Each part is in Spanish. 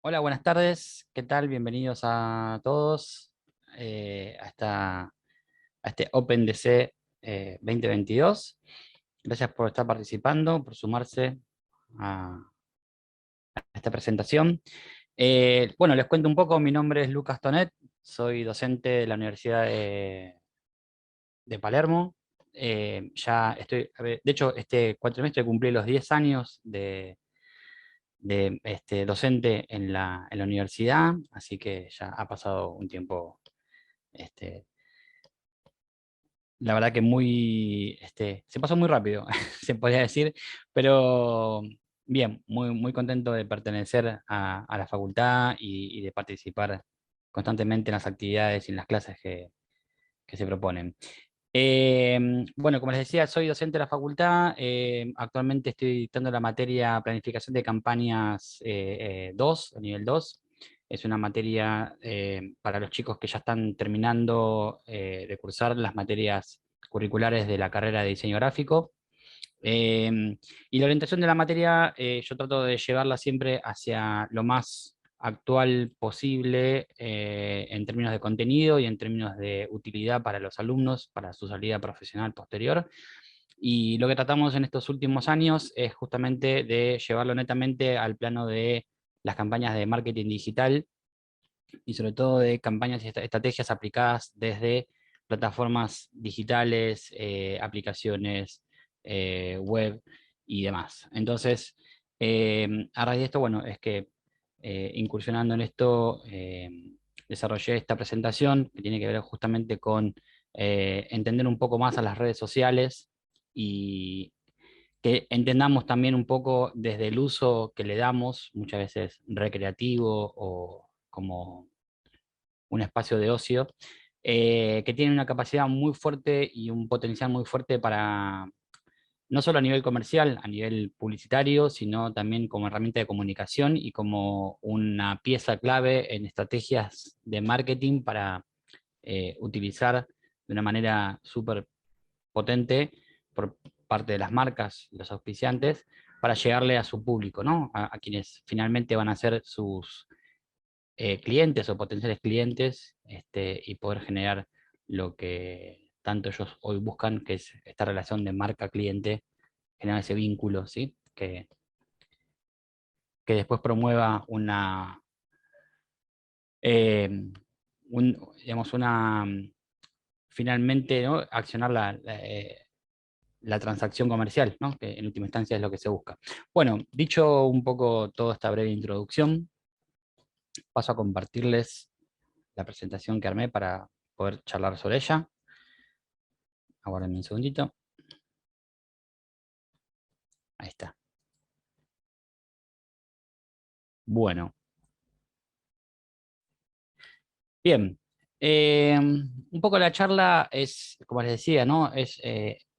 Hola, buenas tardes. ¿Qué tal? Bienvenidos a todos a este OpenDC 2022. Gracias por estar participando, por sumarse a esta presentación. Bueno, les cuento un poco. Mi nombre es Lucas Tonet, soy docente de la Universidad de Palermo. Ya estoy, de hecho, este cuatrimestre cumplí los 10 años de docente en la universidad, así que ya ha pasado un tiempo, este, la verdad que se pasó muy rápido, se podría decir, pero bien, muy contento de pertenecer a la facultad y de participar constantemente en las actividades y en las clases que se proponen. Bueno, como les decía, soy docente de la facultad. Actualmente estoy dictando la materia Planificación de Campañas 2, a nivel 2. Es una materia para los chicos que ya están terminando de cursar las materias curriculares de la carrera de diseño gráfico. Y la orientación de la materia, yo trato de llevarla siempre hacia lo más actual posible en términos de contenido y en términos de utilidad para los alumnos, para su salida profesional posterior. Y lo que tratamos en estos últimos años es justamente de llevarlo netamente al plano de las campañas de marketing digital y sobre todo de campañas y estrategias aplicadas desde plataformas digitales, aplicaciones web y demás. Entonces, a raíz de esto, bueno, es que incursionando en esto, desarrollé esta presentación que tiene que ver justamente con entender un poco más a las redes sociales y que entendamos también un poco desde el uso que le damos, muchas veces recreativo o como un espacio de ocio, que tiene una capacidad muy fuerte y un potencial muy fuerte para, no solo a nivel comercial, a nivel publicitario, sino también como herramienta de comunicación y como una pieza clave en estrategias de marketing para utilizar de una manera súper potente por parte de las marcas, los auspiciantes, para llegarle a su público, ¿no? A quienes finalmente van a ser sus clientes o potenciales clientes, y poder generar lo que tanto ellos hoy buscan, que es esta relación de marca-cliente, generar ese vínculo, ¿sí? Que después promueva eh, digamos, finalmente, ¿no? Accionar la transacción comercial, ¿no? Que en última instancia es lo que se busca. Bueno, dicho un poco toda esta breve introducción, paso a compartirles la presentación que armé para poder charlar sobre ella. Aguárdenme un segundito. Ahí está. Bueno, bien. Un poco la charla es, como les decía, ¿no? Es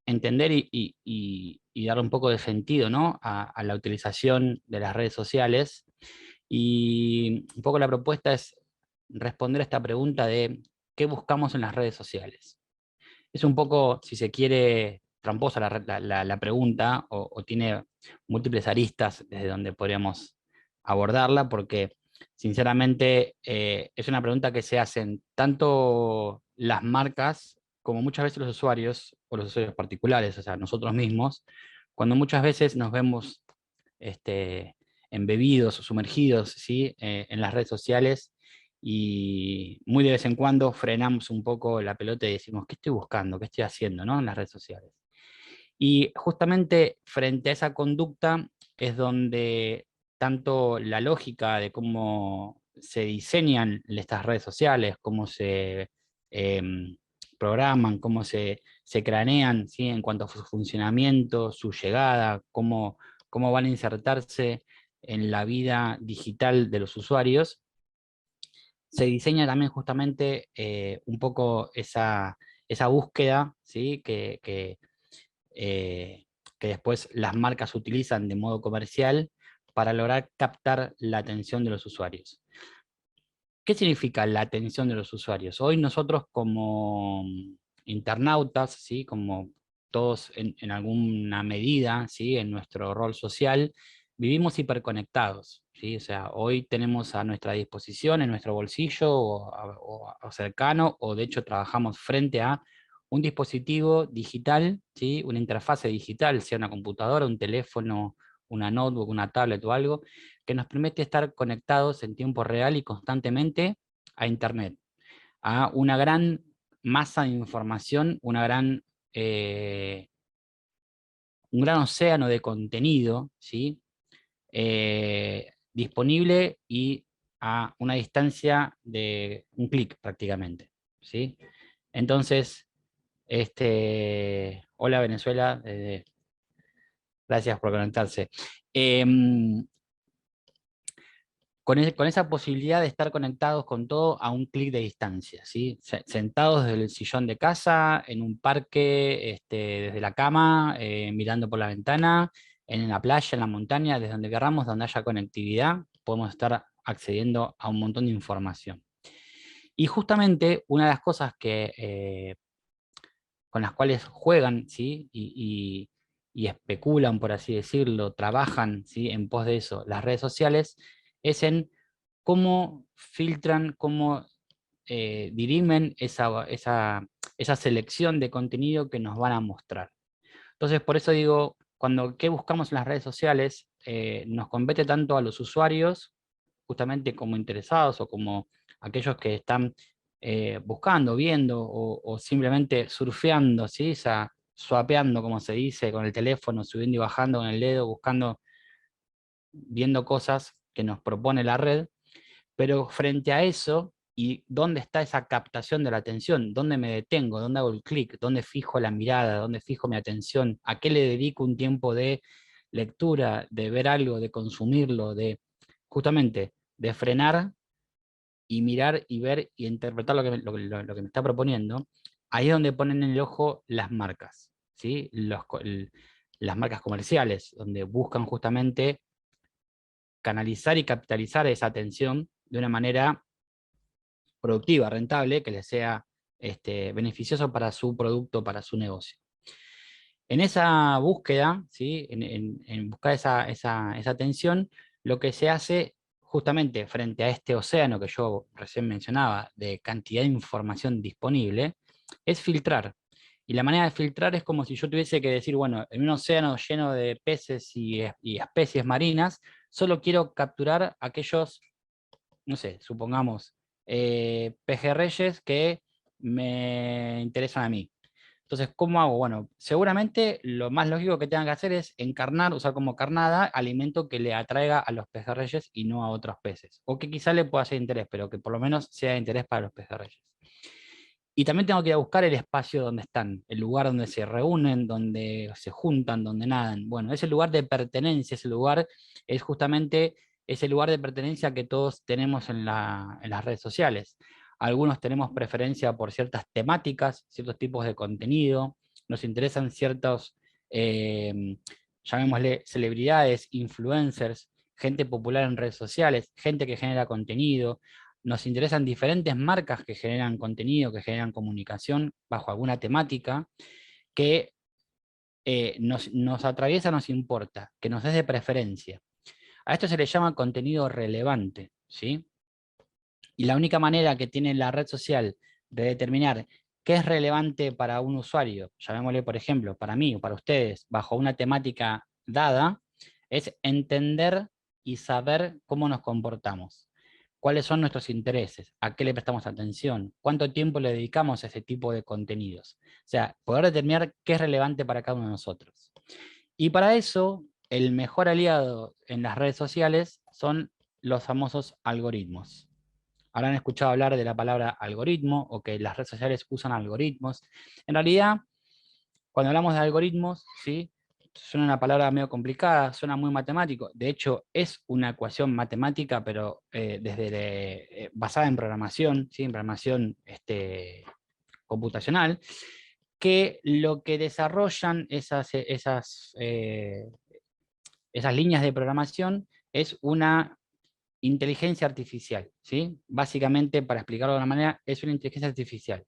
entender y darle un poco de sentido, ¿no? A la utilización de las redes sociales. Y un poco la propuesta es responder a esta pregunta de ¿qué buscamos en las redes sociales? Es un poco, si se quiere, tramposa la pregunta o tiene múltiples aristas desde donde podríamos abordarla, porque sinceramente es una pregunta que se hacen tanto las marcas como muchas veces los usuarios o los usuarios particulares, o sea, nosotros mismos, cuando muchas veces nos vemos embebidos o sumergidos, ¿sí? En las redes sociales y muy de vez en cuando frenamos un poco la pelota y decimos, ¿qué estoy buscando? ¿Qué estoy haciendo, ¿no? En las redes sociales. Y justamente frente a esa conducta es donde tanto la lógica de cómo se diseñan estas redes sociales, cómo se programan, cómo se cranean, ¿sí? En cuanto a su funcionamiento, su llegada, cómo van a insertarse en la vida digital de los usuarios, se diseña también justamente un poco esa búsqueda, ¿sí? Eh, que después las marcas utilizan de modo comercial para lograr captar la atención de los usuarios. ¿Qué significa la atención de los usuarios? Hoy nosotros como internautas, ¿sí? Como todos en alguna medida, ¿sí? En nuestro rol social, vivimos hiperconectados. ¿sí? O sea, hoy tenemos a nuestra disposición, en nuestro bolsillo o cercano, o de hecho trabajamos frente a un dispositivo digital, ¿sí? Una interfase digital, sea una computadora, un teléfono, una notebook, una tablet o algo, que nos permite estar conectados en tiempo real y constantemente a Internet, a una gran masa de información, eh, un gran océano de contenido, ¿sí? Disponible y a una distancia de un clic prácticamente, ¿sí? Entonces, hola Venezuela, gracias por conectarse. Em, con esa posibilidad de estar conectados con todo a un clic de distancia, ¿sí? Sentados desde el sillón de casa, en un parque, desde la cama, mirando por la ventana, en la playa, en la montaña, desde donde queramos, donde haya conectividad, podemos estar accediendo a un montón de información. Y justamente una de las cosas con las cuales juegan, ¿sí? Y especulan, por así decirlo, trabajan, ¿sí? En pos de eso, las redes sociales, es en cómo filtran, cómo dirimen esa selección de contenido que nos van a mostrar. Entonces, por eso digo, ¿qué buscamos en las redes sociales? Nos compete tanto a los usuarios, justamente como interesados o como aquellos que están buscando, viendo o simplemente surfeando, ¿sí? O sea, swapeando, como se dice, con el teléfono, subiendo y bajando con el dedo, buscando, viendo cosas que nos propone la red, pero frente a eso, ¿y dónde está esa captación de la atención? ¿Dónde me detengo? ¿Dónde hago el clic? ¿Dónde fijo la mirada? ¿Dónde fijo mi atención? ¿A qué le dedico un tiempo de lectura, de ver algo, de consumirlo, de justamente de frenar y mirar y ver y interpretar lo que me está proponiendo? Ahí es donde ponen en el ojo las marcas, ¿sí? Las marcas comerciales, donde buscan justamente canalizar y capitalizar esa atención de una manera productiva, rentable, que les sea beneficioso para su producto, para su negocio. En esa búsqueda, ¿sí? En buscar esa atención, lo que se hace justamente frente a este océano que yo recién mencionaba, de cantidad de información disponible, es filtrar. Y la manera de filtrar es como si yo tuviese que decir, bueno, en un océano lleno de peces y especies marinas, solo quiero capturar aquellos, no sé, supongamos, pejerreyes que me interesan a mí. Entonces, ¿cómo hago? Bueno, seguramente lo más lógico que tengan que hacer es encarnar, usar como carnada alimento que le atraiga a los pejerreyes y no a otros peces. O que quizá le pueda hacer interés, pero que por lo menos sea de interés para los pejerreyes. Y también tengo que ir a buscar el espacio donde están, el lugar donde se reúnen, donde se juntan, donde nadan. Bueno, ese lugar de pertenencia, ese lugar es justamente ese lugar de pertenencia que todos tenemos en las redes sociales. Algunos tenemos preferencia por ciertas temáticas, ciertos tipos de contenido, nos interesan ciertos, llamémosle, celebridades, influencers, gente popular en redes sociales, gente que genera contenido. Nos interesan diferentes marcas que generan contenido, que generan comunicación bajo alguna temática, que nos atraviesa, nos importa, que nos es de preferencia. A esto se le llama contenido relevante, ¿sí? Y la única manera que tiene la red social de determinar qué es relevante para un usuario, llamémosle por ejemplo, para mí o para ustedes, bajo una temática dada, es entender y saber cómo nos comportamos, cuáles son nuestros intereses, a qué le prestamos atención, cuánto tiempo le dedicamos a ese tipo de contenidos. O sea, poder determinar qué es relevante para cada uno de nosotros. Y para eso, el mejor aliado en las redes sociales son los famosos algoritmos. Habrán escuchado hablar de la palabra algoritmo o que las redes sociales usan algoritmos. En realidad, cuando hablamos de algoritmos, ¿sí? Suena una palabra medio complicada, suena muy matemático. De hecho, es una ecuación matemática, pero basada en programación, ¿sí? En programación computacional, que lo que desarrollan esas líneas de programación es una inteligencia artificial, ¿sí? Básicamente, para explicarlo de una manera, es una inteligencia artificial.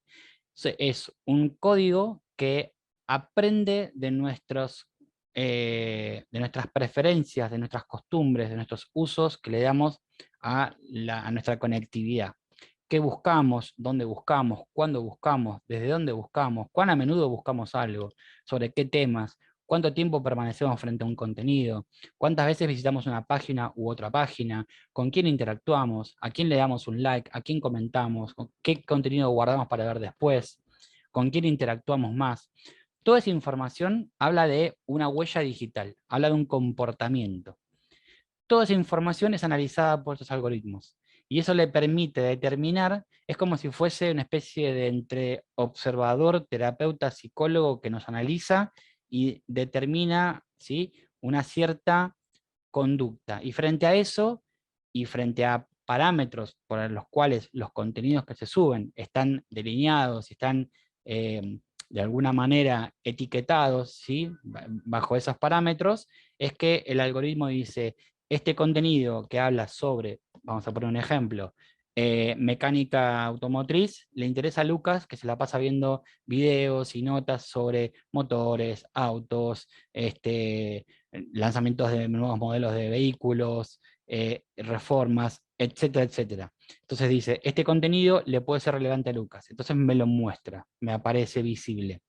Es un código que aprende de nuestros de nuestras preferencias, de nuestras costumbres, de nuestros usos que le damos a nuestra conectividad. ¿Qué buscamos? ¿Dónde buscamos? ¿Cuándo buscamos? ¿Desde dónde buscamos? ¿Cuán a menudo buscamos algo? ¿Sobre qué temas? ¿Cuánto tiempo permanecemos frente a un contenido? ¿Cuántas veces visitamos una página u otra página? ¿Con quién interactuamos? ¿A quién le damos un like? ¿A quién comentamos? ¿Qué contenido guardamos para ver después? ¿Con quién interactuamos más? Toda esa información habla de una huella digital, habla de un comportamiento. Toda esa información es analizada por estos algoritmos y eso le permite determinar, es como si fuese una especie de entre observador, terapeuta, psicólogo que nos analiza y determina, ¿sí?, una cierta conducta. Y frente a eso, y frente a parámetros por los cuales los contenidos que se suben están delineados, están de alguna manera etiquetados, ¿sí?, bajo esos parámetros, es que el algoritmo dice, este contenido que habla sobre, vamos a poner un ejemplo, mecánica automotriz, le interesa a Lucas, que se la pasa viendo videos y notas sobre motores, autos, lanzamientos de nuevos modelos de vehículos, reformas, etcétera, etcétera. Entonces dice, este contenido le puede ser relevante a Lucas, entonces me lo muestra, me aparece visible.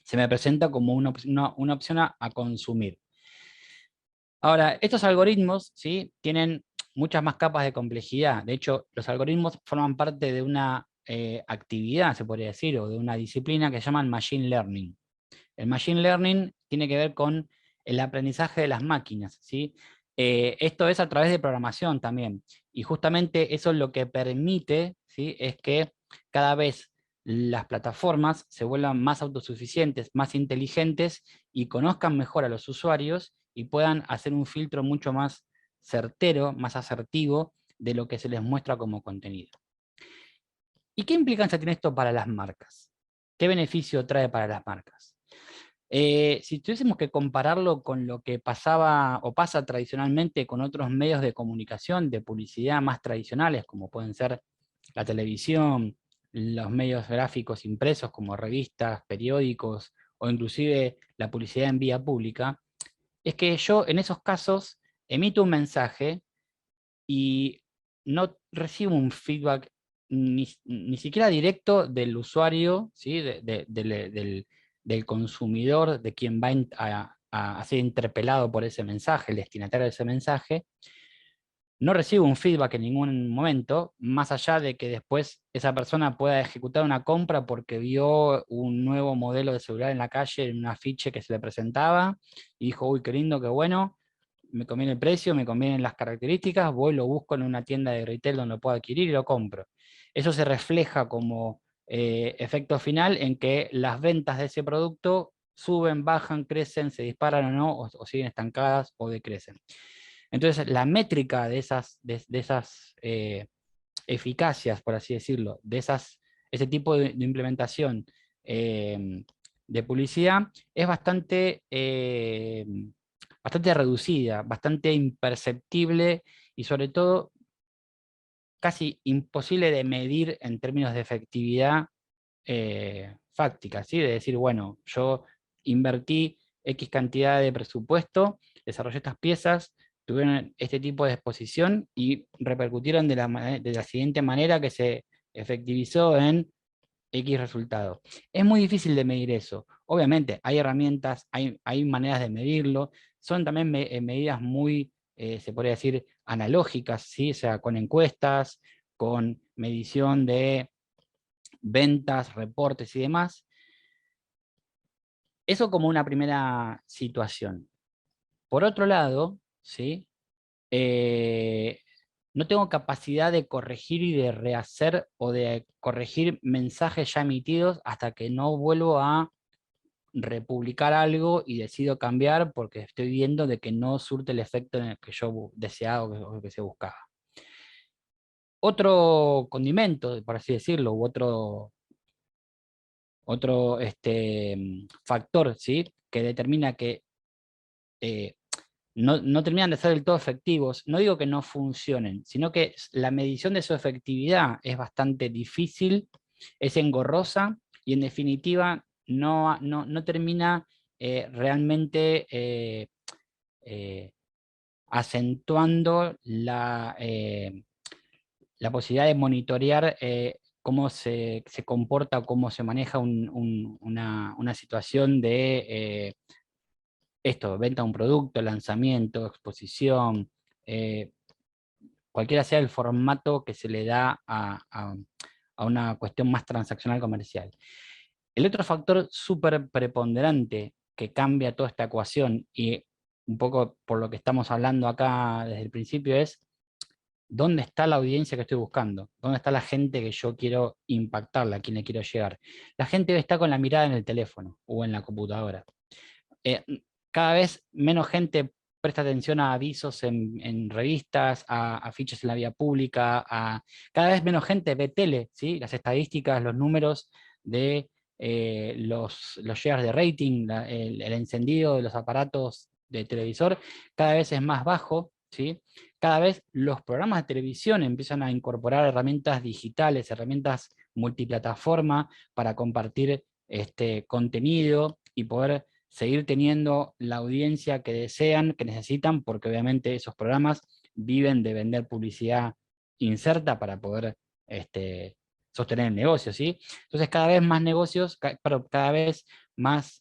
Se me presenta como una opción a consumir. Ahora, estos algoritmos, ¿sí?, tienen muchas más capas de complejidad. De hecho, los algoritmos forman parte de una actividad, se podría decir, o de una disciplina que se llama Machine Learning. El Machine Learning tiene que ver con el aprendizaje de las máquinas, ¿sí? Esto es a través de programación también. Y justamente eso lo que permite, ¿sí?, es que cada vez las plataformas se vuelvan más autosuficientes, más inteligentes y conozcan mejor a los usuarios y puedan hacer un filtro mucho más certero, más asertivo de lo que se les muestra como contenido. ¿Y qué implicancia tiene esto para las marcas? ¿Qué beneficio trae para las marcas? Si tuviésemos que compararlo con lo que pasaba o pasa tradicionalmente con otros medios de comunicación, de publicidad más tradicionales, como pueden ser la televisión, los medios gráficos impresos como revistas, periódicos o inclusive la publicidad en vía pública, es que yo en esos casos emito un mensaje y no recibo un feedback ni siquiera directo del usuario, ¿sí?, del consumidor, de quien va a ser interpelado por ese mensaje, el destinatario de ese mensaje. No recibo un feedback en ningún momento, más allá de que después esa persona pueda ejecutar una compra porque vio un nuevo modelo de celular en la calle, en un afiche que se le presentaba, y dijo, uy, qué lindo, qué bueno, me conviene el precio, me convienen las características, voy, lo busco en una tienda de retail donde lo puedo adquirir y lo compro. Eso se refleja como efecto final en que las ventas de ese producto suben, bajan, crecen, se disparan o no, o siguen estancadas o decrecen. Entonces, la métrica de esas eficacias, por así decirlo, ese tipo de implementación de publicidad es bastante reducida, bastante imperceptible y sobre todo casi imposible de medir en términos de efectividad fáctica, ¿sí? De decir, bueno, yo invertí X cantidad de presupuesto, desarrollé estas piezas, tuvieron este tipo de exposición y repercutieron de la siguiente manera que se efectivizó en X resultado. Es muy difícil de medir eso. Obviamente, hay herramientas, hay maneras de medirlo, son también medidas muy, se podría decir, analógicas, ¿sí? O sea, con encuestas, con medición de ventas, reportes y demás. Eso como una primera situación. Por otro lado, ¿sí? Eh, no tengo capacidad de corregir y de rehacer o de corregir mensajes ya emitidos hasta que no vuelvo a republicar algo y decido cambiar porque estoy viendo de que no surte el efecto en el que yo deseaba o que se buscaba. Otro condimento, por así decirlo, u otro factor, ¿sí?, que determina que no terminan de ser del todo efectivos, no digo que no funcionen, sino que la medición de su efectividad es bastante difícil, es engorrosa y en definitiva no termina realmente acentuando la posibilidad de monitorear cómo se comporta o cómo se maneja una situación de esto, venta de un producto, lanzamiento, exposición, eh, cualquiera sea el formato que se le da a una cuestión más transaccional comercial. El otro factor súper preponderante que cambia toda esta ecuación, y un poco por lo que estamos hablando acá desde el principio, es dónde está la audiencia que estoy buscando, dónde está la gente que yo quiero impactarla, a quien le quiero llegar. La gente está con la mirada en el teléfono o en la computadora. Eh, Cada vez menos gente presta atención a avisos en revistas, a afiches en la vía pública, cada vez menos gente ve tele, ¿sí? Las estadísticas, los números de los shares de rating, el encendido de los aparatos de televisor, cada vez es más bajo, ¿sí? Cada vez los programas de televisión empiezan a incorporar herramientas digitales, herramientas multiplataforma para compartir contenido y poder seguir teniendo la audiencia que desean, que necesitan, porque obviamente esos programas viven de vender publicidad inserta para poder sostener el negocio, ¿sí? Entonces cada vez más negocios, pero cada vez más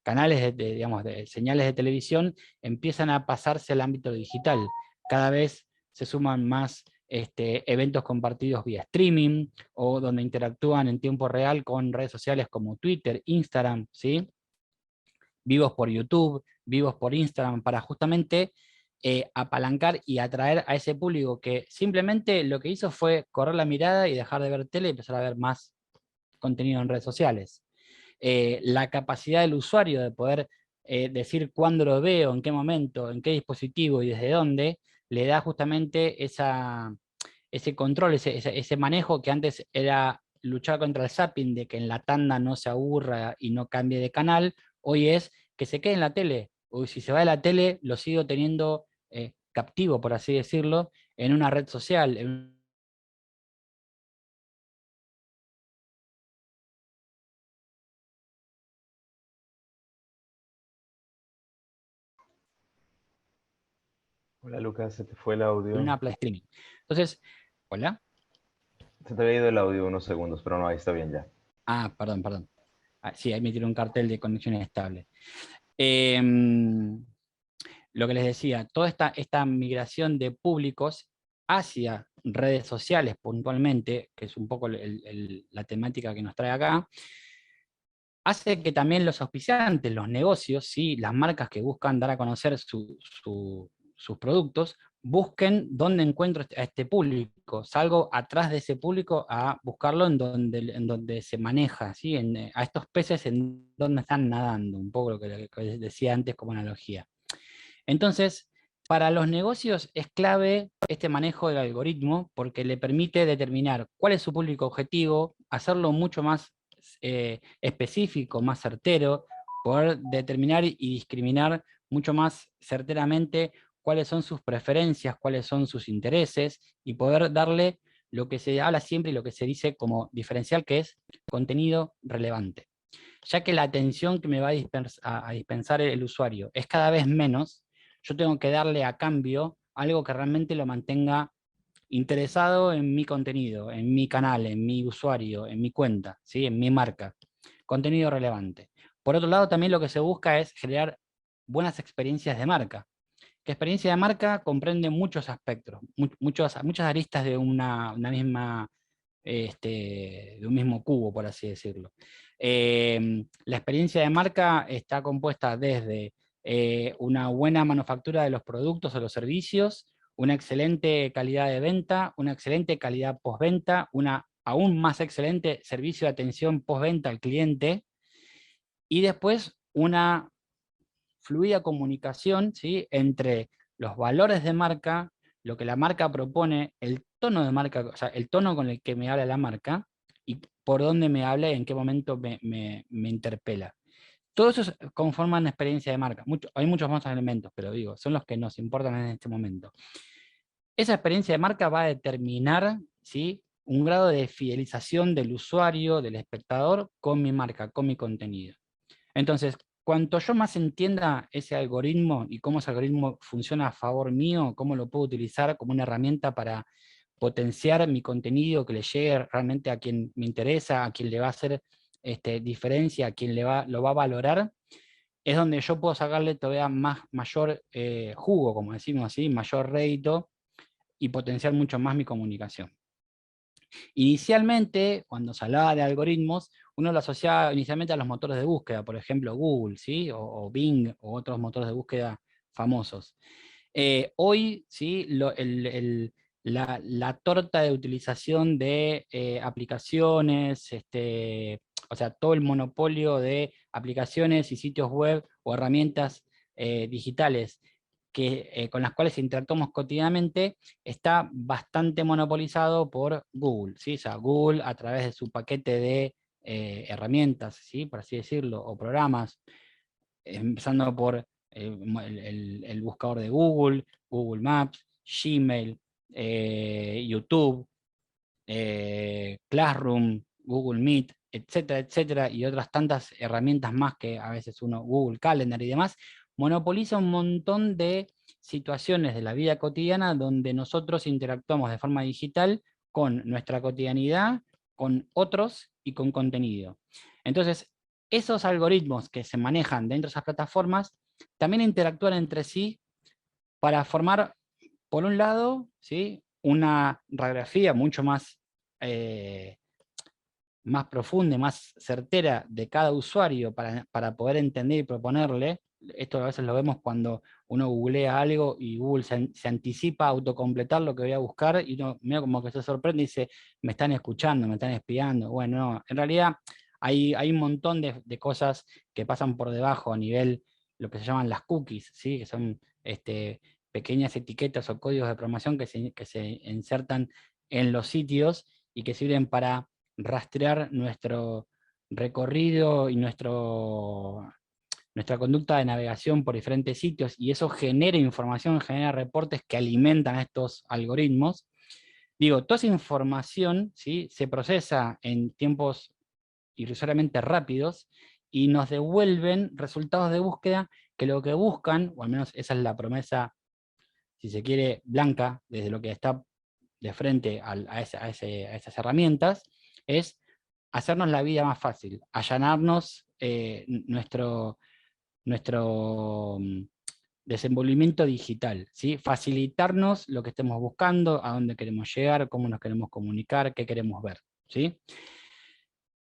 canales digamos, de señales de televisión empiezan a pasarse al ámbito digital. Cada vez se suman más eventos compartidos vía streaming o donde interactúan en tiempo real con redes sociales como Twitter, Instagram, ¿sí? Vivos por YouTube, vivos por Instagram, para justamente apalancar y atraer a ese público que simplemente lo que hizo fue correr la mirada y dejar de ver tele y empezar a ver más contenido en redes sociales. La capacidad del usuario de poder decir cuándo lo veo, en qué momento, en qué dispositivo y desde dónde, le da justamente ese control, ese manejo que antes era luchar contra el zapping, de que en la tanda no se aburra y no cambie de canal. Hoy es que se quede en la tele, o si se va de la tele, lo sigo teniendo captivo, por así decirlo, en una red social. Hola Lucas, se te fue el En audio. una play streaming. Entonces, ¿hola? Se te había ido el audio unos segundos, pero no, ahí está bien ya. Ah, perdón, perdón. Ah, sí, ahí me tiró un cartel de conexión inestable. Em, lo que les decía, toda esta migración de públicos hacia redes sociales puntualmente, que es un poco la temática que nos trae acá, hace que también los auspiciantes, los negocios, ¿sí? Las marcas que buscan dar a conocer sus productos, busquen dónde encuentro a este público. Salgo atrás de ese público a buscarlo en donde se maneja, ¿sí? A estos peces en donde están nadando, un poco lo que decía antes como analogía. Entonces, para los negocios es clave este manejo del algoritmo porque le permite determinar cuál es su público objetivo, hacerlo mucho más específico, más certero, poder determinar y discriminar mucho más certeramente cuáles son sus preferencias, cuáles son sus intereses y poder darle lo que se habla siempre y lo que se dice como diferencial, que es contenido relevante. Ya que la atención que me va a dispensar el usuario es cada vez menos, yo tengo que darle a cambio algo que realmente lo mantenga interesado en mi contenido, en mi canal, en mi usuario, en mi cuenta, ¿sí? En mi marca. Contenido relevante. Por otro lado, también lo que se busca es generar buenas experiencias de marca. Que experiencia de marca comprende muchos aspectos, muchas aristas de una misma de un mismo cubo, por así decirlo. La experiencia de marca está compuesta desde una buena manufactura de los productos o los servicios, una excelente calidad de venta, una excelente calidad postventa, una aún más excelente servicio de atención postventa al cliente y después una fluida comunicación, ¿sí? Entre los valores de marca, lo que la marca propone, el tono de marca, o sea, el tono con el que me habla la marca y por dónde me habla y en qué momento me interpela. Todo eso conforman una experiencia de marca. Hay muchos más elementos, pero digo, son los que nos importan en este momento. Esa experiencia de marca va a determinar, ¿sí? Un grado de fidelización del usuario, del espectador, con mi marca, con mi contenido. Entonces, cuanto yo más entienda ese algoritmo y cómo ese algoritmo funciona a favor mío, cómo lo puedo utilizar como una herramienta para potenciar mi contenido, que le llegue realmente a quien me interesa, a quien le va a hacer diferencia, a quien lo va a valorar, es donde yo puedo sacarle todavía mayor jugo, como decimos así, mayor rédito y potenciar mucho más mi comunicación. Inicialmente, cuando se hablaba de algoritmos, uno lo asociaba inicialmente a los motores de búsqueda, por ejemplo Google, ¿sí? o Bing, o otros motores de búsqueda famosos. Hoy, ¿sí? La torta de utilización de aplicaciones, o sea, todo el monopolio de aplicaciones y sitios web o herramientas digitales con las cuales interactuamos cotidianamente, está bastante monopolizado por Google, ¿sí? O sea, Google a través de su paquete de herramientas, ¿sí? Por así decirlo, o programas, empezando por el buscador de Google, Google Maps, Gmail, YouTube, Classroom, Google Meet, etcétera, etcétera, y otras tantas herramientas más que a veces Google Calendar y demás, monopoliza un montón de situaciones de la vida cotidiana donde nosotros interactuamos de forma digital con nuestra cotidianidad, con otros y con contenido. Entonces, esos algoritmos que se manejan dentro de esas plataformas también interactúan entre sí para formar, por un lado, ¿sí? Una radiografía mucho eh, más profunda y más certera de cada usuario para poder entender y proponerle. Esto a veces lo vemos cuando uno googlea algo y Google se anticipa a autocompletar lo que voy a buscar y uno medio como que se sorprende y dice, me están escuchando, me están espiando. Bueno, no, en realidad hay un montón de cosas que pasan por debajo a nivel, lo que se llaman las cookies, ¿sí? Que son pequeñas etiquetas o códigos de programación que se insertan en los sitios y que sirven para rastrear nuestro recorrido y nuestra conducta de navegación por diferentes sitios, y eso genera información, genera reportes que alimentan a estos algoritmos. Digo, toda esa información, ¿sí? Se procesa en tiempos irrisoriamente rápidos y nos devuelven resultados de búsqueda que lo que buscan, o al menos esa es la promesa, si se quiere, blanca, desde lo que está de frente a esas herramientas, es hacernos la vida más fácil, allanarnos nuestro desenvolvimiento digital, ¿sí? Facilitarnos lo que estemos buscando, a dónde queremos llegar, cómo nos queremos comunicar, qué queremos ver, ¿sí?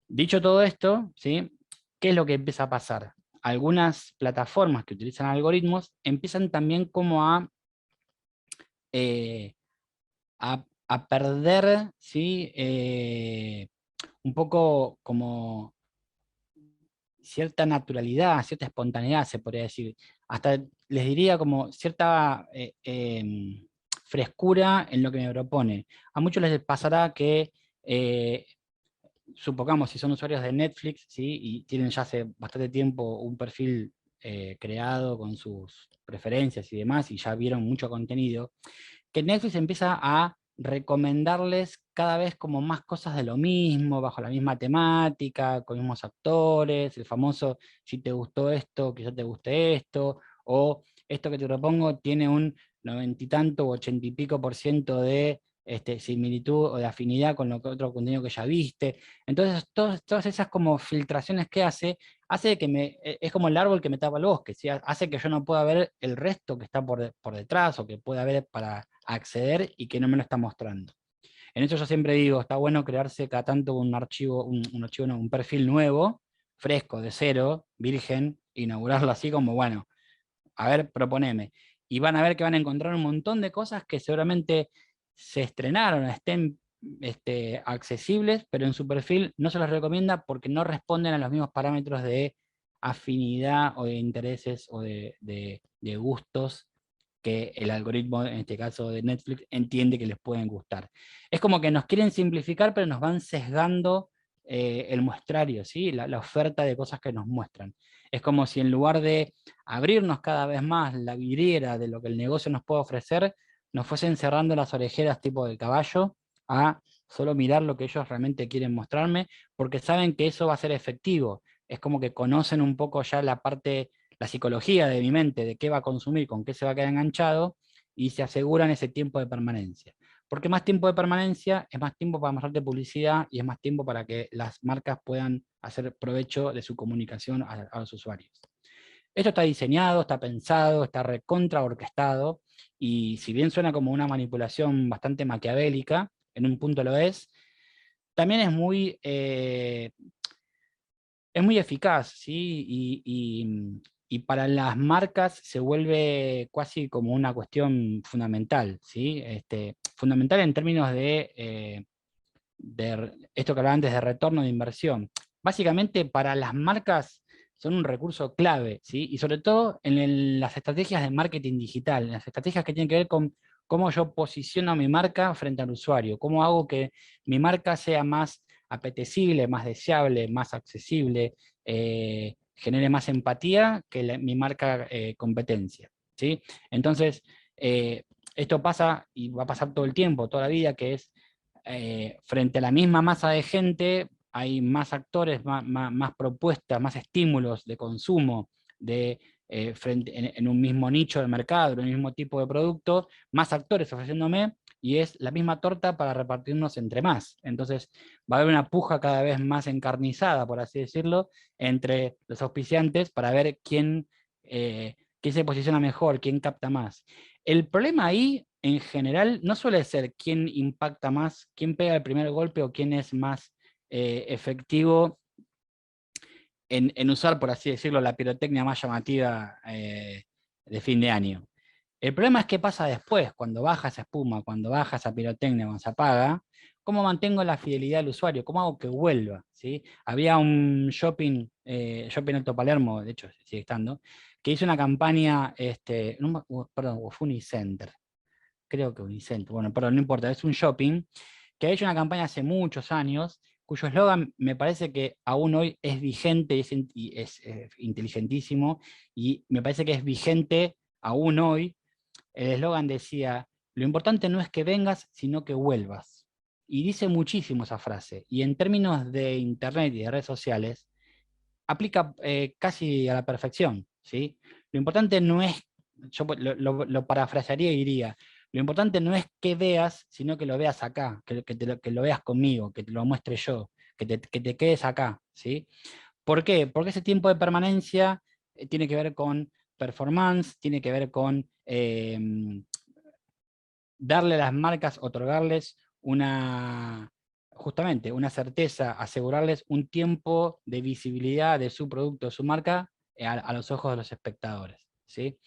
Dicho todo esto, ¿sí? ¿Qué es lo que empieza a pasar? Algunas plataformas que utilizan algoritmos empiezan también como eh, a perder, ¿sí? Un poco como cierta naturalidad, cierta espontaneidad, se podría decir. Hasta les diría como cierta frescura en lo que me propone. A muchos les pasará que, supongamos, si son usuarios de Netflix, ¿sí? Y tienen ya hace bastante tiempo un perfil creado con sus preferencias y demás, y ya vieron mucho contenido, que Netflix empieza a recomendarles cada vez como más cosas de lo mismo, bajo la misma temática, con los mismos actores, el famoso, si te gustó esto, quizás te guste esto, o esto que te propongo tiene un 90 y tanto o 80 y pico por ciento de similitud o de afinidad con lo que otro contenido que ya viste. Entonces, todas esas como filtraciones que hace que es como el árbol que me tapa el bosque, ¿sí? Hace que yo no pueda ver el resto que está por detrás o que pueda ver para acceder y que no me lo está mostrando. En eso yo siempre digo, está bueno crearse cada tanto un archivo, un archivo, no, un perfil nuevo, fresco, de cero, virgen, inaugurarlo así como, bueno, a ver, proponeme. Y van a ver que van a encontrar un montón de cosas que seguramente se estrenaron, estén accesibles, pero en su perfil no se los recomienda porque no responden a los mismos parámetros de afinidad o de intereses o de gustos que el algoritmo, en este caso de Netflix, entiende que les pueden gustar. Es como que nos quieren simplificar, pero nos van sesgando el muestrario, ¿sí? La oferta de cosas que nos muestran. Es como si en lugar de abrirnos cada vez más la vidriera de lo que el negocio nos puede ofrecer, nos fuesen cerrando las orejeras tipo del caballo a solo mirar lo que ellos realmente quieren mostrarme, porque saben que eso va a ser efectivo. es como que conocen un poco ya la parte, la psicología de mi mente, de qué va a consumir, con qué se va a quedar enganchado, y se aseguran ese tiempo de permanencia. Porque más tiempo de permanencia es más tiempo para mostrarte publicidad y es más tiempo para que las marcas puedan hacer provecho de su comunicación a los usuarios. Esto está diseñado, está pensado, está recontra orquestado, y si bien suena como una manipulación bastante maquiavélica, en un punto lo también es muy eficaz, ¿sí? Y para las marcas se vuelve casi como una cuestión fundamental, ¿sí? Fundamental en términos de esto que hablaba antes de retorno de inversión. Básicamente para las marcas son un recurso clave, ¿sí? Y sobre todo en las estrategias de marketing digital, en las estrategias que tienen que ver con cómo yo posiciono mi marca frente al usuario, cómo hago que mi marca sea más apetecible, más deseable, más accesible, genere más empatía que mi marca competencia, ¿sí? Entonces, esto pasa y va a pasar todo el tiempo, toda la vida, que es frente a la misma masa de gente, hay más actores, más propuestas, más estímulos de consumo en un mismo nicho de mercado, en un mismo tipo de producto, más actores ofreciéndome, y es la misma torta para repartirnos entre más. Entonces va a haber una puja cada vez más encarnizada, por así decirlo, entre los auspiciantes para ver quién se posiciona mejor, quién capta más. El problema ahí, en general, no suele ser quién impacta más, quién pega el primer golpe o quién es más efectivo en usar, por así decirlo, la pirotecnia más llamativa de fin de año. El problema es qué pasa después, cuando baja esa espuma, cuando baja esa pirotecnia, cuando se apaga, cómo mantengo la fidelidad del usuario, cómo hago que vuelva, ¿sí? Había un Shopping Alto Palermo, de hecho sigue estando, que hizo una campaña, perdón, fue Unicenter, creo que Unicenter, bueno, perdón, no importa, es un shopping, que ha hecho una campaña hace muchos años, cuyo eslogan me parece que aún hoy es vigente y es inteligentísimo, y me parece que es vigente aún hoy. El eslogan decía: lo importante no es que vengas, sino que vuelvas. Y dice muchísimo esa frase, y en términos de internet y de redes sociales, aplica casi a la perfección, ¿sí? Lo importante no es, yo lo parafrasearía y diría, lo importante no es que veas, sino que lo veas acá, que lo veas conmigo, que te lo muestre yo, que te quedes acá, ¿sí? ¿Por qué? Porque ese tiempo de permanencia tiene que ver con performance, tiene que ver con darle a las marcas, otorgarles justamente una certeza, asegurarles un tiempo de visibilidad de su producto, de su marca, a los ojos de los espectadores, ¿sí?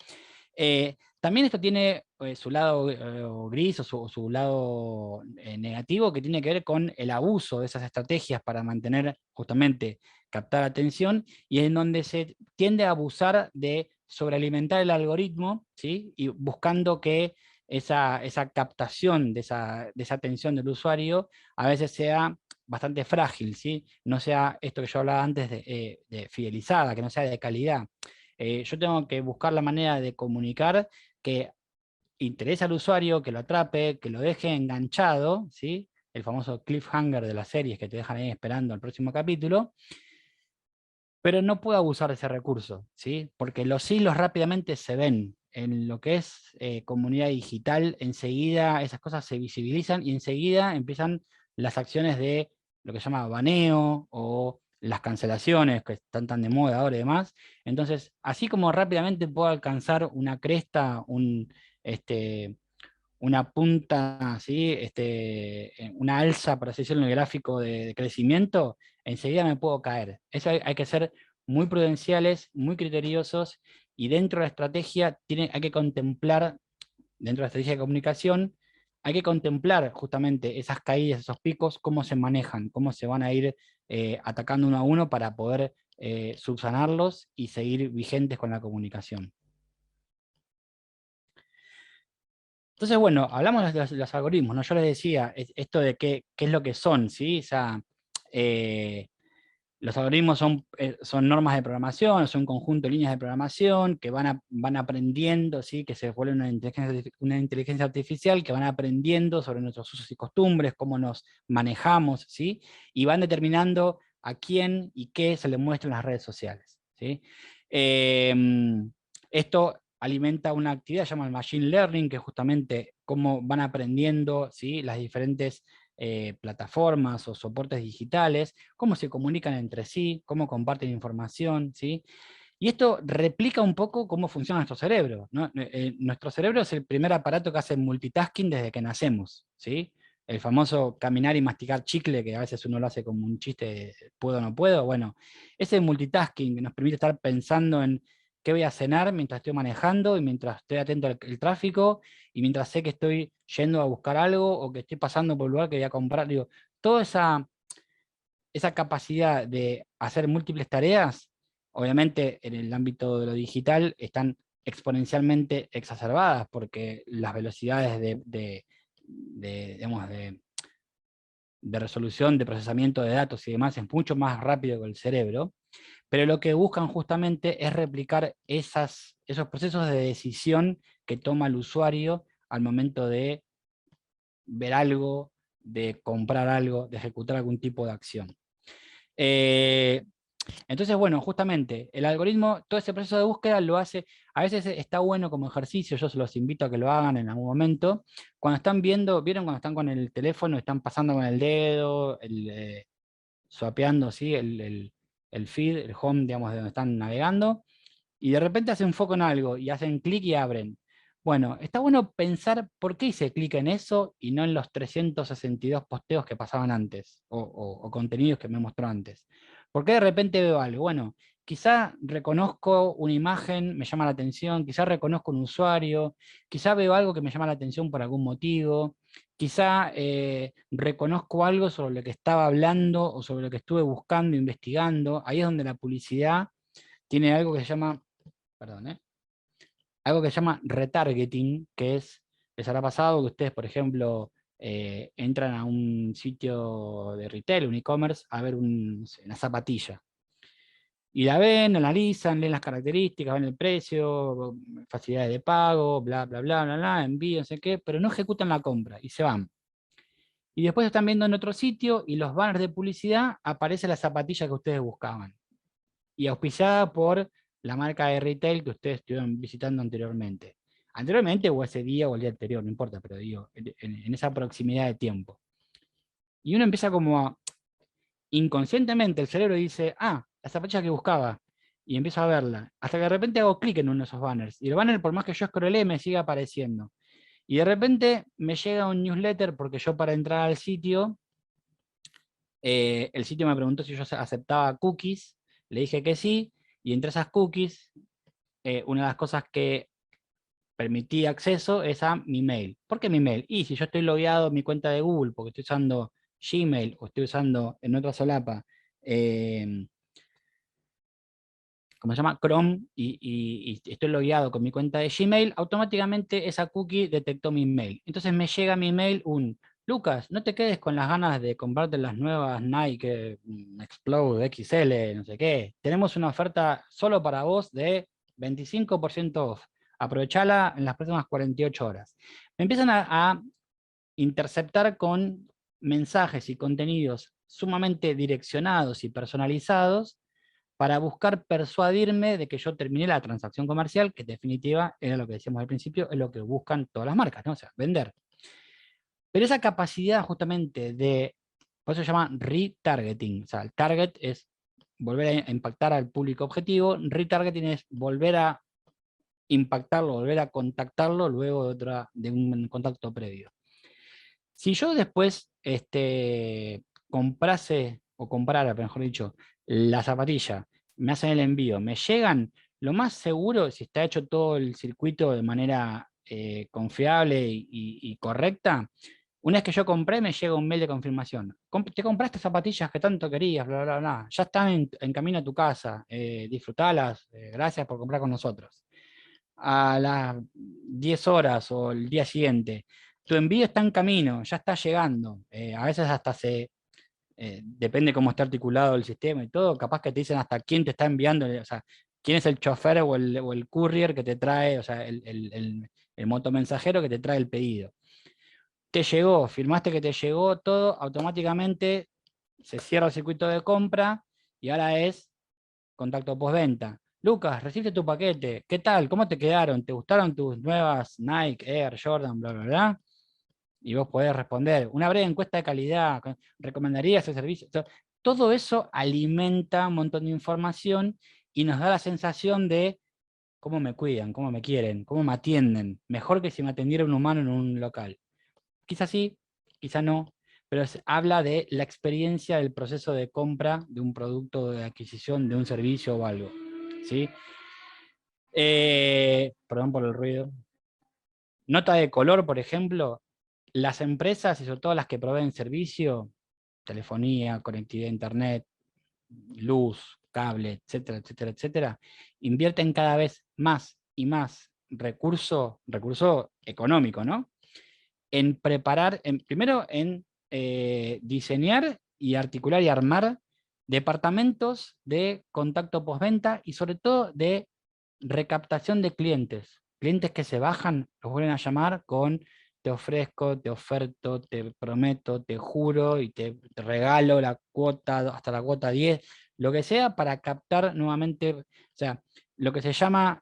También esto tiene su lado gris o su lado negativo, que tiene que ver con el abuso de esas estrategias para mantener, justamente, captar atención, y en donde se tiende a abusar de sobrealimentar el algoritmo, ¿sí? Y buscando que esa captación de esa atención del usuario a veces sea bastante frágil, ¿sí? No sea esto que yo hablaba antes de fidelizada, que no sea de calidad. Yo tengo que buscar la manera de comunicar que interese al usuario, que lo atrape, que lo deje enganchado, ¿sí? El famoso cliffhanger de las series que te dejan ahí esperando el próximo capítulo, pero no puedo abusar de ese recurso, ¿sí? Porque los hilos rápidamente se ven. En lo que es comunidad digital, enseguida esas cosas se visibilizan y enseguida empiezan las acciones de lo que se llama baneo o las cancelaciones que están tan de moda ahora y demás. Entonces, así como rápidamente puedo alcanzar una cresta, este, una punta, ¿sí? Una alza, por así decirlo, en el gráfico de crecimiento, enseguida me puedo caer. Eso hay que ser muy prudenciales, muy criteriosos, y dentro de la estrategia hay que contemplar, dentro de la estrategia de comunicación, hay que contemplar justamente esas caídas, esos picos, cómo se manejan, cómo se van a ir atacando uno a uno para poder subsanarlos y seguir vigentes con la comunicación. Entonces, bueno, hablamos de los algoritmos, ¿no? Yo les decía esto de qué es lo que son, ¿sí? O sea, eh, los algoritmos son normas de programación, son un conjunto de líneas de programación que van aprendiendo, ¿sí? Que se vuelven una inteligencia artificial, que van aprendiendo sobre nuestros usos y costumbres, cómo nos manejamos, ¿sí? Y van determinando a quién y qué se le muestra en las redes sociales, ¿sí? Eh, Esto alimenta una actividad llamada Machine Learning, que es justamente cómo van aprendiendo, ¿sí?, las diferentes plataformas o soportes digitales, cómo se comunican entre sí, cómo comparten información, ¿sí? Y esto replica un poco cómo funciona nuestro cerebro, ¿no? Nuestro cerebro es el primer aparato que hace multitasking desde que nacemos, ¿sí? El famoso caminar y masticar chicle, que a veces uno lo hace como un chiste, puedo o no puedo. Bueno, ese multitasking nos permite estar pensando en qué voy a cenar mientras estoy manejando y mientras estoy atento al tráfico y mientras sé que estoy yendo a buscar algo o que estoy pasando por el lugar que voy a comprar. Digo, toda esa capacidad de hacer múltiples tareas, obviamente en el ámbito de lo digital, están exponencialmente exacerbadas porque las velocidades digamos, de resolución, de procesamiento de datos y demás es mucho más rápido que el cerebro, pero lo que buscan justamente es replicar esos procesos de decisión que toma el usuario al momento de ver algo, de comprar algo, de ejecutar algún tipo de acción. Eh, entonces, bueno, justamente el algoritmo, todo ese proceso de búsqueda lo hace, a veces está bueno como ejercicio, yo se los invito a que lo hagan en algún momento, cuando están viendo, vieron cuando están con el teléfono, están pasando con el dedo, swapeando, ¿sí?, el feed, el home, digamos, de donde están navegando, y de repente hacen foco en algo y hacen clic y abren. Bueno, está bueno pensar por qué hice clic en eso y no en los 362 posteos que pasaban antes o contenidos que me mostró antes. ¿Por qué de repente veo algo? Bueno, quizá reconozco una imagen, me llama la atención, quizá reconozco un usuario, quizá veo algo que me llama la atención por algún motivo, quizá reconozco algo sobre lo que estaba hablando o sobre lo que estuve buscando, investigando. Ahí es donde la publicidad tiene algo que se llama, perdón, algo que se llama retargeting, que les habrá pasado que ustedes, por ejemplo, entran a un sitio de retail, un e-commerce, a ver no sé, una zapatilla. Y la ven, analizan, leen las características, ven el precio, facilidades de pago, bla, bla, bla, bla, bla, envío, no sé qué, pero no ejecutan la compra y se van. Y después están viendo en otro sitio y los banners de publicidad aparece la zapatilla que ustedes buscaban. Y auspiciada por la marca de retail que ustedes estuvieron visitando anteriormente. Anteriormente o ese día o el día anterior, no importa, pero digo, en esa proximidad de tiempo. Y uno empieza como inconscientemente, el cerebro dice, ah, la zapatilla que buscaba, y empiezo a verla, hasta que de repente hago clic en uno de esos banners, y el banner, por más que yo scrollé, me sigue apareciendo. Y de repente me llega un newsletter, porque yo para entrar al sitio, el sitio me preguntó si yo aceptaba cookies, le dije que sí, y entre esas cookies, una de las cosas que permití acceso es a mi mail. ¿Por qué mi mail? Y si yo estoy logueado en mi cuenta de Google, porque estoy usando Gmail o estoy usando en otra solapa, eh, como se llama, Chrome, y estoy logueado con mi cuenta de Gmail, automáticamente esa cookie detectó mi mail. Entonces me llega a mi mail Lucas, no te quedes con las ganas de comprarte las nuevas Nike Explode XL, no sé qué. Tenemos una oferta solo para vos de 25% off. Aprovechala en las próximas 48 horas. Me empiezan a interceptar con mensajes y contenidos sumamente direccionados y personalizados para buscar persuadirme de que yo terminé la transacción comercial, que en definitiva era lo que decíamos al principio, es lo que buscan todas las marcas, ¿no? O sea, vender. Pero esa capacidad justamente por eso se llama retargeting, o sea, el target es volver a impactar al público objetivo, retargeting es volver a impactarlo, volver a contactarlo luego de un contacto previo. Si yo después comprase, o comprara, mejor dicho, la zapatilla, me hacen el envío, me llegan, lo más seguro, si está hecho todo el circuito de manera confiable y correcta, una vez que yo compré, me llega un mail de confirmación. Te compraste zapatillas que tanto querías, bla, bla, bla. Ya están en camino a tu casa. Disfrutalas. Gracias por comprar con nosotros. A las 10 horas o el día siguiente, tu envío está en camino, ya está llegando. A veces hasta depende cómo está articulado el sistema y todo, capaz que te dicen hasta quién te está enviando, o sea, quién es el chofer o el courier que te trae, o sea, el motomensajero que te trae el pedido. Te llegó, firmaste que te llegó todo, automáticamente se cierra el circuito de compra y ahora es contacto postventa. Lucas, recibiste tu paquete, ¿qué tal? ¿Cómo te quedaron? ¿Te gustaron tus nuevas Nike, Air, Jordan, bla, bla, bla? Y vos podés responder, una breve encuesta de calidad, ¿recomendarías ese servicio? Todo eso alimenta un montón de información y nos da la sensación de cómo me cuidan, cómo me quieren, cómo me atienden, mejor que si me atendiera un humano en un local. Quizás sí, quizás no, pero habla de la experiencia del proceso de compra de un producto, de adquisición de un servicio o algo. ¿Sí? Perdón por el ruido. Nota de color, por ejemplo, las empresas, y sobre todo las que proveen servicio, telefonía, conectividad a internet, luz, cable, etcétera, etcétera, etcétera, invierten cada vez más y más recurso económico, ¿no? En preparar, primero en diseñar y articular y armar departamentos de contacto postventa y sobre todo de recaptación de clientes. Clientes que se bajan, los vuelven a llamar con te ofrezco, te oferto, te prometo, te juro y te regalo la cuota, hasta la cuota 10, lo que sea para captar nuevamente, o sea, lo que se llama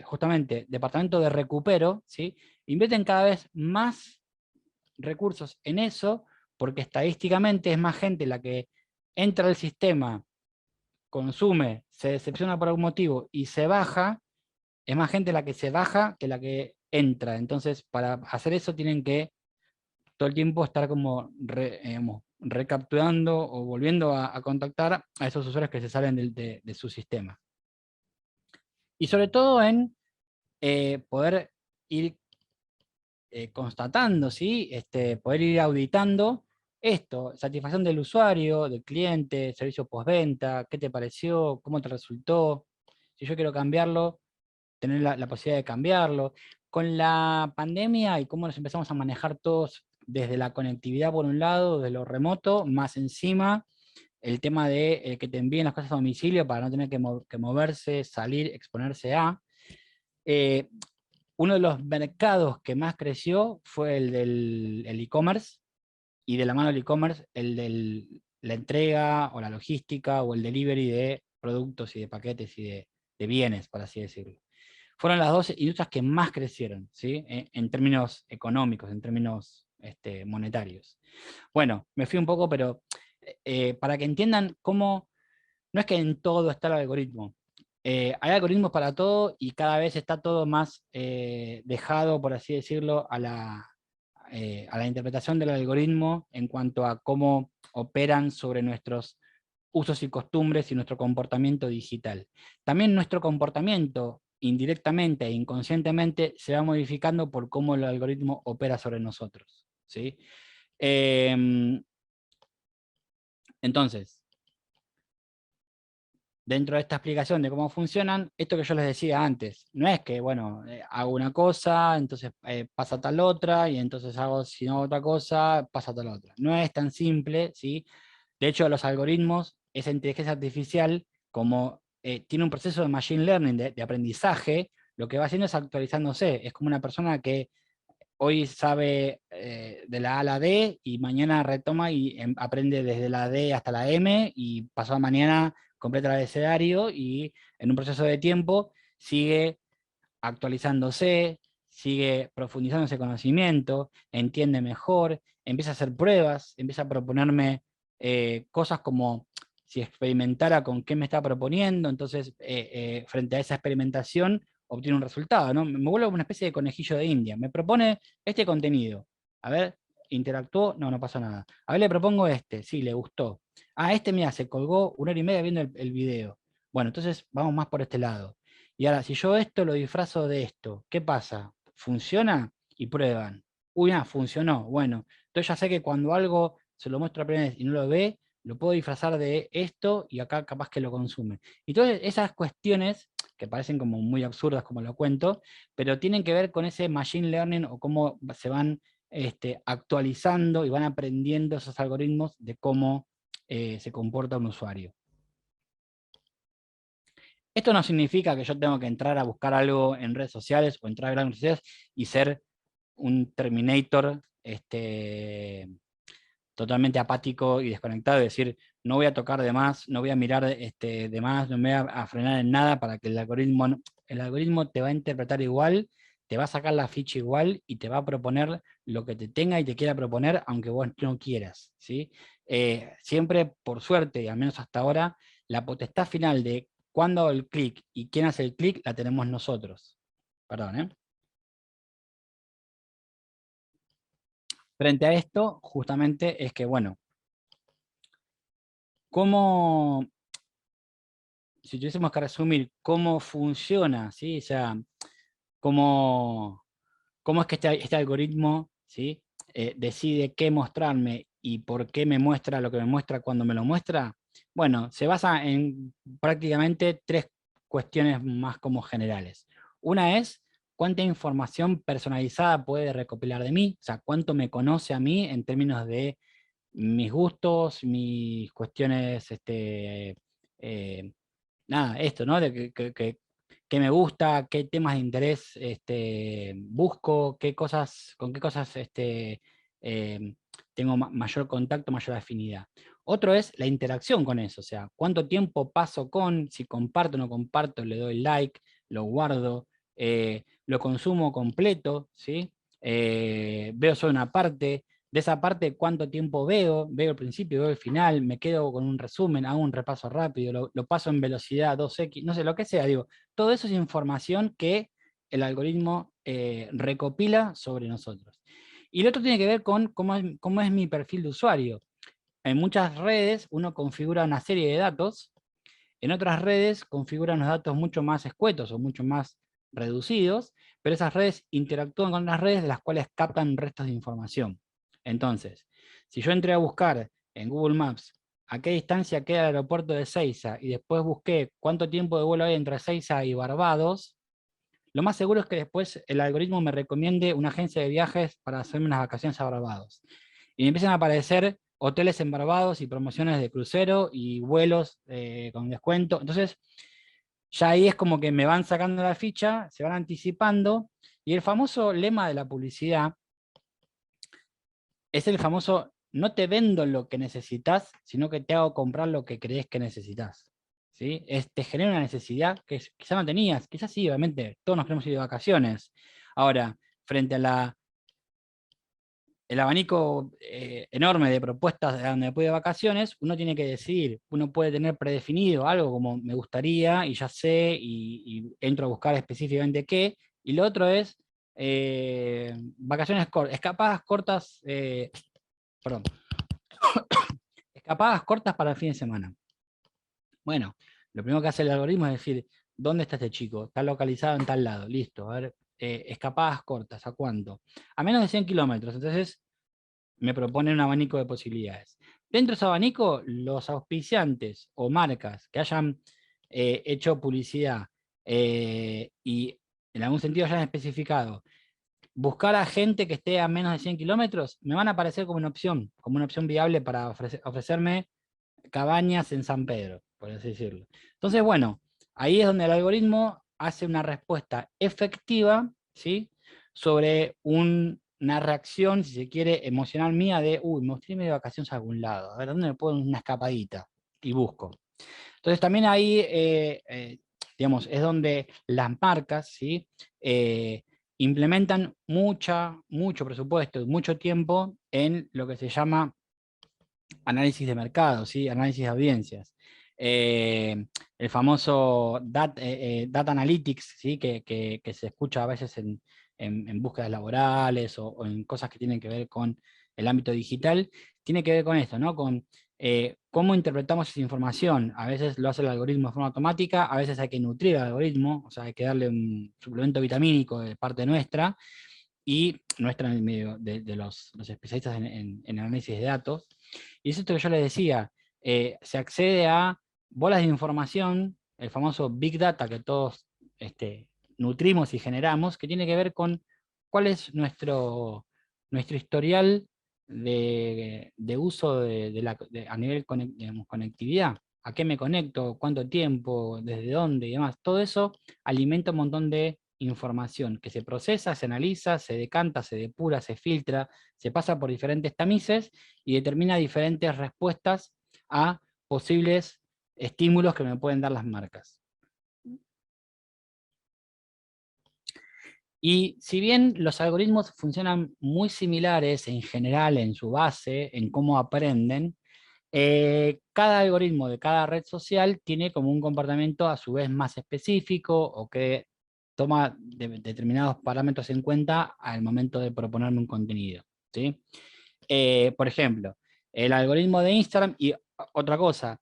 justamente departamento de recupero, ¿sí? Invierten cada vez más recursos en eso porque estadísticamente es más gente la que entra al sistema, consume, se decepciona por algún motivo y se baja, es más gente la que se baja que la que entra. Entonces, para hacer eso tienen que todo el tiempo estar como recapturando o volviendo a contactar a esos usuarios que se salen de su sistema. Y sobre todo en poder ir constatando, ¿sí? Poder ir auditando esto, satisfacción del usuario, del cliente, servicio postventa, qué te pareció, cómo te resultó. Si yo quiero cambiarlo, tener la posibilidad de cambiarlo. Con la pandemia y cómo nos empezamos a manejar todos desde la conectividad por un lado, de lo remoto, más encima el tema de que te envíen las cosas a domicilio para no tener que moverse, salir, exponerse a. Eh, Uno de los mercados que más creció fue el del e-commerce, y de la mano del e-commerce, el de la entrega o la logística o el delivery de productos y de paquetes y de bienes, por así decirlo. Fueron las dos industrias que más crecieron, ¿sí? En términos económicos, en términos monetarios. Bueno, me fui un poco, pero para que entiendan cómo, no es que en todo está el algoritmo. Hay algoritmos para todo y cada vez está todo más dejado, por así decirlo, a la interpretación del algoritmo en cuanto a cómo operan sobre nuestros usos y costumbres y nuestro comportamiento digital. También nuestro comportamiento, indirectamente e inconscientemente, se va modificando por cómo el algoritmo opera sobre nosotros, ¿sí? Entonces, dentro de esta explicación de cómo funcionan, esto que yo les decía antes, no es que, bueno, hago una cosa, entonces pasa tal otra, y entonces hago, si no, otra cosa, pasa tal otra. No es tan simple, ¿sí? De hecho, los algoritmos, esa inteligencia artificial, como tiene un proceso de machine learning, de aprendizaje, lo que va haciendo es actualizándose. Es como una persona que hoy sabe de la A a la D y mañana retoma y aprende desde la D hasta la M y pasado mañana completa el abecedario y en un proceso de tiempo sigue actualizándose, sigue profundizando ese conocimiento, entiende mejor, empieza a hacer pruebas, empieza a proponerme cosas como si experimentara con qué me está proponiendo, entonces frente a esa experimentación obtiene un resultado, ¿no? Me vuelvo una especie de conejillo de India, me propone este contenido, a ver, interactuó, no, no pasó nada. A ver, le propongo este, sí, le gustó. Ah, este, mira, se colgó 1 hora y media viendo el video. Bueno, entonces vamos más por este lado. Y ahora, si yo esto lo disfrazo de esto, ¿qué pasa? ¿Funciona? Y prueban. Uy, funcionó. Bueno, entonces ya sé que cuando algo se lo muestro a primera vez y no lo ve, lo puedo disfrazar de esto y acá capaz que lo consume. Y todas esas cuestiones, que parecen como muy absurdas como lo cuento, pero tienen que ver con ese machine learning o cómo se van actualizando y van aprendiendo esos algoritmos de cómo se comporta un usuario. Esto no significa que yo tengo que entrar a buscar algo en redes sociales o entrar a redes sociales y ser un Terminator totalmente apático y desconectado, y decir, no voy a tocar de más, no voy a mirar de más, no me voy a frenar en nada para que el algoritmo te va a interpretar igual, te va a sacar la ficha igual y te va a proponer lo que te tenga y te quiera proponer, aunque vos no quieras, ¿sí? Siempre, por suerte, y al menos hasta ahora, la potestad final de cuándo hago el clic y quién hace el clic la tenemos nosotros. Perdón, ¿eh? Frente a esto, justamente es que, bueno, ¿cómo, si tuviésemos que resumir cómo funciona, ¿sí? O sea, cómo, cómo es que este algoritmo, ¿sí? Decide qué mostrarme y por qué me muestra lo que me muestra cuando me lo muestra? Bueno, se basa en prácticamente tres cuestiones más como generales. Una es cuánta información personalizada puede recopilar de mí, o sea, cuánto me conoce a mí en términos de mis gustos, mis cuestiones, eh, nada, esto, ¿no? De qué me gusta, qué temas de interés busco, con qué cosas tengo mayor contacto, mayor afinidad. Otro es la interacción con eso, o sea, cuánto tiempo paso con, si comparto o no comparto, le doy like, lo guardo, lo consumo completo, ¿sí? Veo solo una parte, de esa parte cuánto tiempo veo el principio, veo el final, me quedo con un resumen, hago un repaso rápido, lo paso en velocidad 2x, no sé, lo que sea, digo, todo eso es información que el algoritmo recopila sobre nosotros. Y el otro tiene que ver con cómo es mi perfil de usuario. En muchas redes uno configura una serie de datos, en otras redes configura unos datos mucho más escuetos o mucho más reducidos, pero esas redes interactúan con las redes de las cuales captan restos de información. Entonces, si yo entré a buscar en Google Maps a qué distancia queda el aeropuerto de Seiza y después busqué cuánto tiempo de vuelo hay entre Seiza y Barbados, lo más seguro es que después el algoritmo me recomiende una agencia de viajes para hacerme unas vacaciones a Barbados. Y me empiezan a aparecer hoteles en Barbados y promociones de crucero y vuelos con descuento. Entonces, ya ahí es como que me van sacando la ficha, se van anticipando, y el famoso lema de la publicidad es el famoso, no te vendo lo que necesitas, sino que te hago comprar lo que crees que necesitas. ¿Sí? Te genera una necesidad que quizás no tenías, quizás sí, obviamente, todos nos queremos ir de vacaciones. Ahora, frente a el abanico enorme de propuestas de donde puede ir de vacaciones, uno tiene que decidir, uno puede tener predefinido algo como me gustaría y ya sé y entro a buscar específicamente qué, y lo otro es vacaciones cortas, escapadas cortas, perdón, escapadas cortas para el fin de semana. Bueno, lo primero que hace el algoritmo es decir, ¿dónde está este chico? Está localizado en tal lado, listo, a ver, escapadas cortas, ¿a cuánto? A menos de 100 kilómetros, entonces me propone un abanico de posibilidades. Dentro de ese abanico, los auspiciantes o marcas que hayan hecho publicidad y en algún sentido hayan especificado buscar a gente que esté a menos de 100 kilómetros, me van a aparecer como una opción viable para ofrecerme cabañas en San Pedro, por así decirlo. Entonces, bueno, ahí es donde el algoritmo hace una respuesta efectiva, ¿sí? Sobre una reacción, si se quiere, emocional mía de, uy, me gustaría irme de vacaciones a algún lado, a ver, ¿dónde me puedo dar una escapadita? Y busco. Entonces también ahí, digamos, es donde las marcas, ¿sí? Implementan mucho presupuesto y mucho tiempo en lo que se llama análisis de mercado, ¿sí? Análisis de audiencias. El famoso data analytics, ¿sí? Que se escucha a veces en búsquedas laborales o en cosas que tienen que ver con el ámbito digital, tiene que ver con esto, ¿no? Con cómo interpretamos esa información. A veces lo hace el algoritmo de forma automática, a veces hay que nutrir al algoritmo, o sea, hay que darle un suplemento vitamínico de parte nuestra, y nuestra en el medio de los especialistas en análisis de datos. Y es esto que yo les decía, se accede a bolas de información, el famoso Big Data que todos nutrimos y generamos, que tiene que ver con cuál es nuestro historial de uso a nivel digamos, conectividad. ¿A qué me conecto? ¿Cuánto tiempo? ¿Desde dónde? Y demás. Todo eso alimenta un montón de información que se procesa, se analiza, se decanta, se depura, se filtra, se pasa por diferentes tamices y determina diferentes respuestas a posibles estímulos que me pueden dar las marcas. Y si bien los algoritmos funcionan muy similares en general en su base, en cómo aprenden, cada algoritmo de cada red social tiene como un comportamiento a su vez más específico o que toma determinados parámetros en cuenta al momento de proponerme un contenido, ¿sí? Por ejemplo, el algoritmo de Instagram y otra cosa,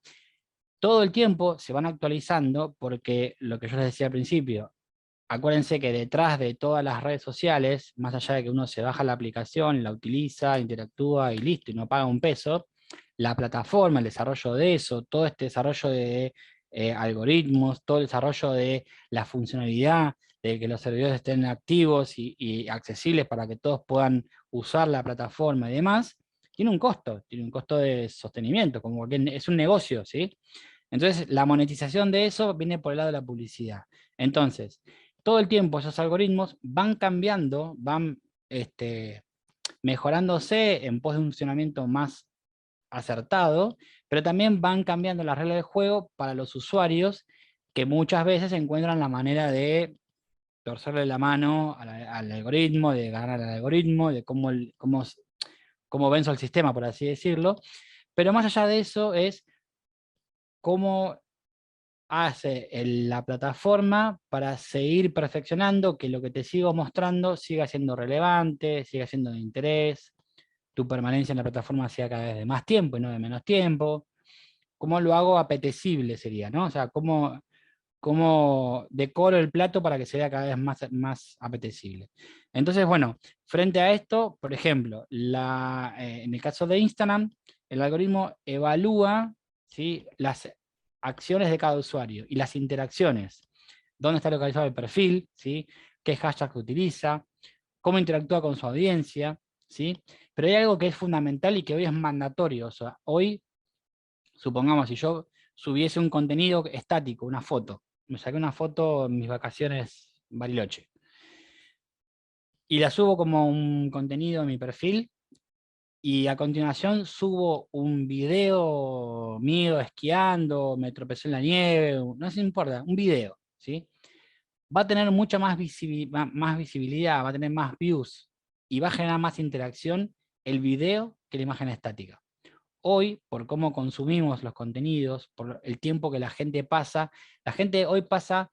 todo el tiempo se van actualizando porque lo que yo les decía al principio, acuérdense que detrás de todas las redes sociales, más allá de que uno se baja la aplicación, la utiliza, interactúa y listo, y no paga un peso, la plataforma, el desarrollo de eso, todo este desarrollo de algoritmos, todo el desarrollo de la funcionalidad, de que los servidores estén activos y accesibles para que todos puedan usar la plataforma y demás, tiene un costo de sostenimiento, como que es un negocio, ¿sí? Entonces, la monetización de eso viene por el lado de la publicidad. Entonces, todo el tiempo esos algoritmos van cambiando, van mejorándose en pos de un funcionamiento más acertado, pero también van cambiando las reglas del juego para los usuarios que muchas veces encuentran la manera de torcerle la mano al algoritmo, de ganar al algoritmo, de cómo venzo el sistema, por así decirlo. Pero más allá de eso es cómo hace la plataforma para seguir perfeccionando, que lo que te sigo mostrando siga siendo relevante, siga siendo de interés, tu permanencia en la plataforma sea cada vez de más tiempo y no de menos tiempo. ¿Cómo lo hago apetecible sería, ¿no? O sea, cómo decoro el plato para que sea cada vez más apetecible. Entonces, bueno, frente a esto, por ejemplo, en el caso de Instagram, el algoritmo evalúa, ¿sí?, las acciones de cada usuario y las interacciones. Dónde está localizado el perfil, ¿sí?, qué hashtag utiliza, cómo interactúa con su audiencia, ¿sí? Pero hay algo que es fundamental y que hoy es mandatorio. O sea, hoy, supongamos, si yo subiese un contenido estático, una foto, me saqué una foto en mis vacaciones en Bariloche, y la subo como un contenido en mi perfil, y a continuación subo un video mío esquiando, me tropecé en la nieve, no se importa, un video, ¿sí? Va a tener mucha más visibilidad, va a tener más views, y va a generar más interacción el video que la imagen estática. Hoy, por cómo consumimos los contenidos, por el tiempo que la gente hoy pasa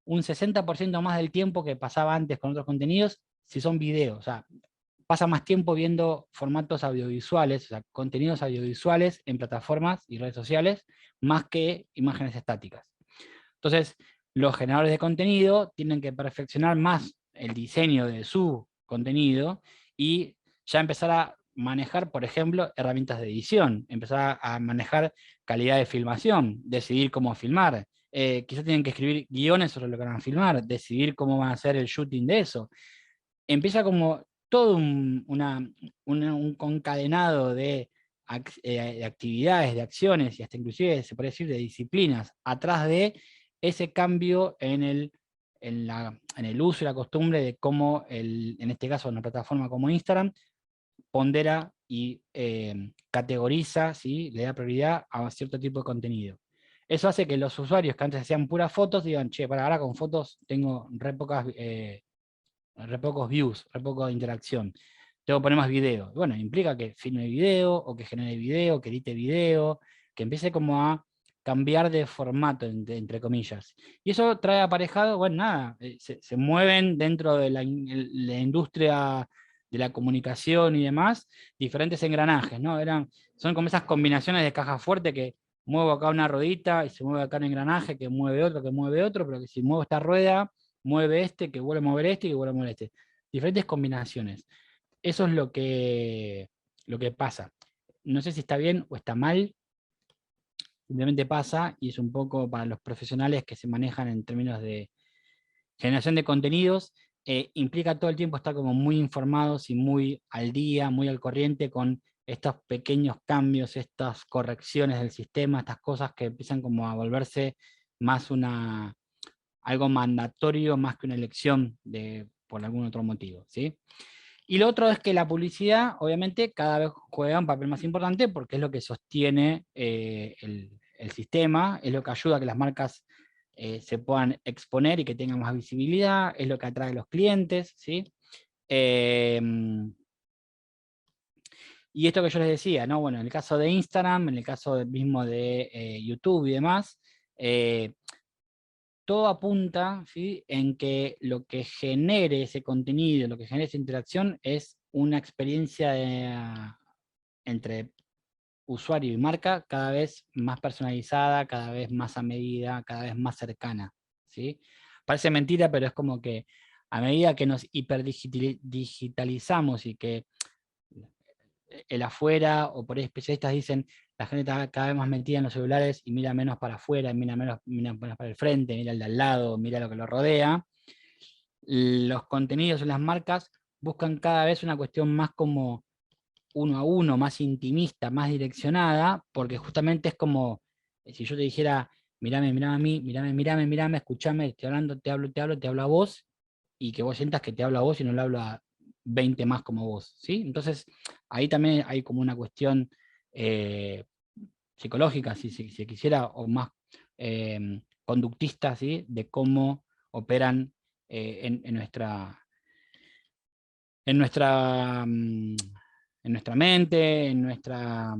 un 60% más del tiempo que pasaba antes con otros contenidos, si son videos. O sea, pasa más tiempo viendo formatos audiovisuales, o sea, contenidos audiovisuales en plataformas y redes sociales, más que imágenes estáticas. Entonces, los generadores de contenido tienen que perfeccionar más el diseño de su contenido y ya empezar a manejar, por ejemplo, herramientas de edición, empezar a manejar calidad de filmación, decidir cómo filmar, quizás tienen que escribir guiones sobre lo que van a filmar, decidir cómo van a hacer el shooting de eso. Empieza como todo un concadenado de actividades, de acciones y hasta inclusive se puede decir de disciplinas atrás de ese cambio en el uso y la costumbre de cómo, en este caso, una plataforma como Instagram, pondera y categoriza, ¿sí?, le da prioridad a cierto tipo de contenido. Eso hace que los usuarios que antes hacían puras fotos digan, che, para ahora con fotos tengo re pocos views, re poca interacción. Tengo que poner más video. Bueno, implica que filme video, o que genere video, que edite video, que empiece como a cambiar de formato, entre comillas. Y eso trae aparejado, bueno, nada, se mueven dentro de la industria de la comunicación y demás, diferentes engranajes, ¿no? Son como esas combinaciones de caja fuerte que muevo acá una ruedita y se mueve acá un engranaje que mueve otro, pero que si muevo esta rueda, mueve este, que vuelve a mover este, que vuelve a mover este. Diferentes combinaciones. Eso es lo que pasa. No sé si está bien o está mal, simplemente pasa y es un poco para los profesionales que se manejan en términos de generación de contenidos, implica todo el tiempo estar como muy informados y muy al día, muy al corriente con estos pequeños cambios, estas correcciones del sistema, estas cosas que empiezan como a volverse más algo mandatorio más que una elección por algún otro motivo, ¿sí? Y lo otro es que la publicidad, obviamente, cada vez juega un papel más importante porque es lo que sostiene el sistema, es lo que ayuda a que las marcas se puedan exponer y que tengan más visibilidad, es lo que atrae a los clientes, ¿sí? Eh, y esto que yo les decía, ¿no? Bueno, en el caso de Instagram, en el caso mismo de YouTube y demás, eh, todo apunta, ¿sí?, en que lo que genere ese contenido, lo que genere esa interacción es una experiencia entre usuario y marca cada vez más personalizada, cada vez más a medida, cada vez más cercana, ¿sí? Parece mentira, pero es como que a medida que nos hiperdigitalizamos y que el afuera, o por ahí especialistas dicen, la gente está cada vez más metida en los celulares y mira menos para afuera, mira menos para el frente, mira el de al lado, mira lo que lo rodea. Los contenidos en las marcas buscan cada vez una cuestión más como uno a uno, más intimista, más direccionada, porque justamente es como si yo te dijera, mirame a mí, mirame, escuchame, estoy hablando, te hablo a vos, y que vos sientas que te hablo a vos y no le hablo a 20 más como vos, ¿sí? Entonces, ahí también hay como una cuestión eh, psicológica, si se quisiera, o más conductista, ¿sí?, de cómo operan en en nuestra, mm, en nuestra mente, en nuestra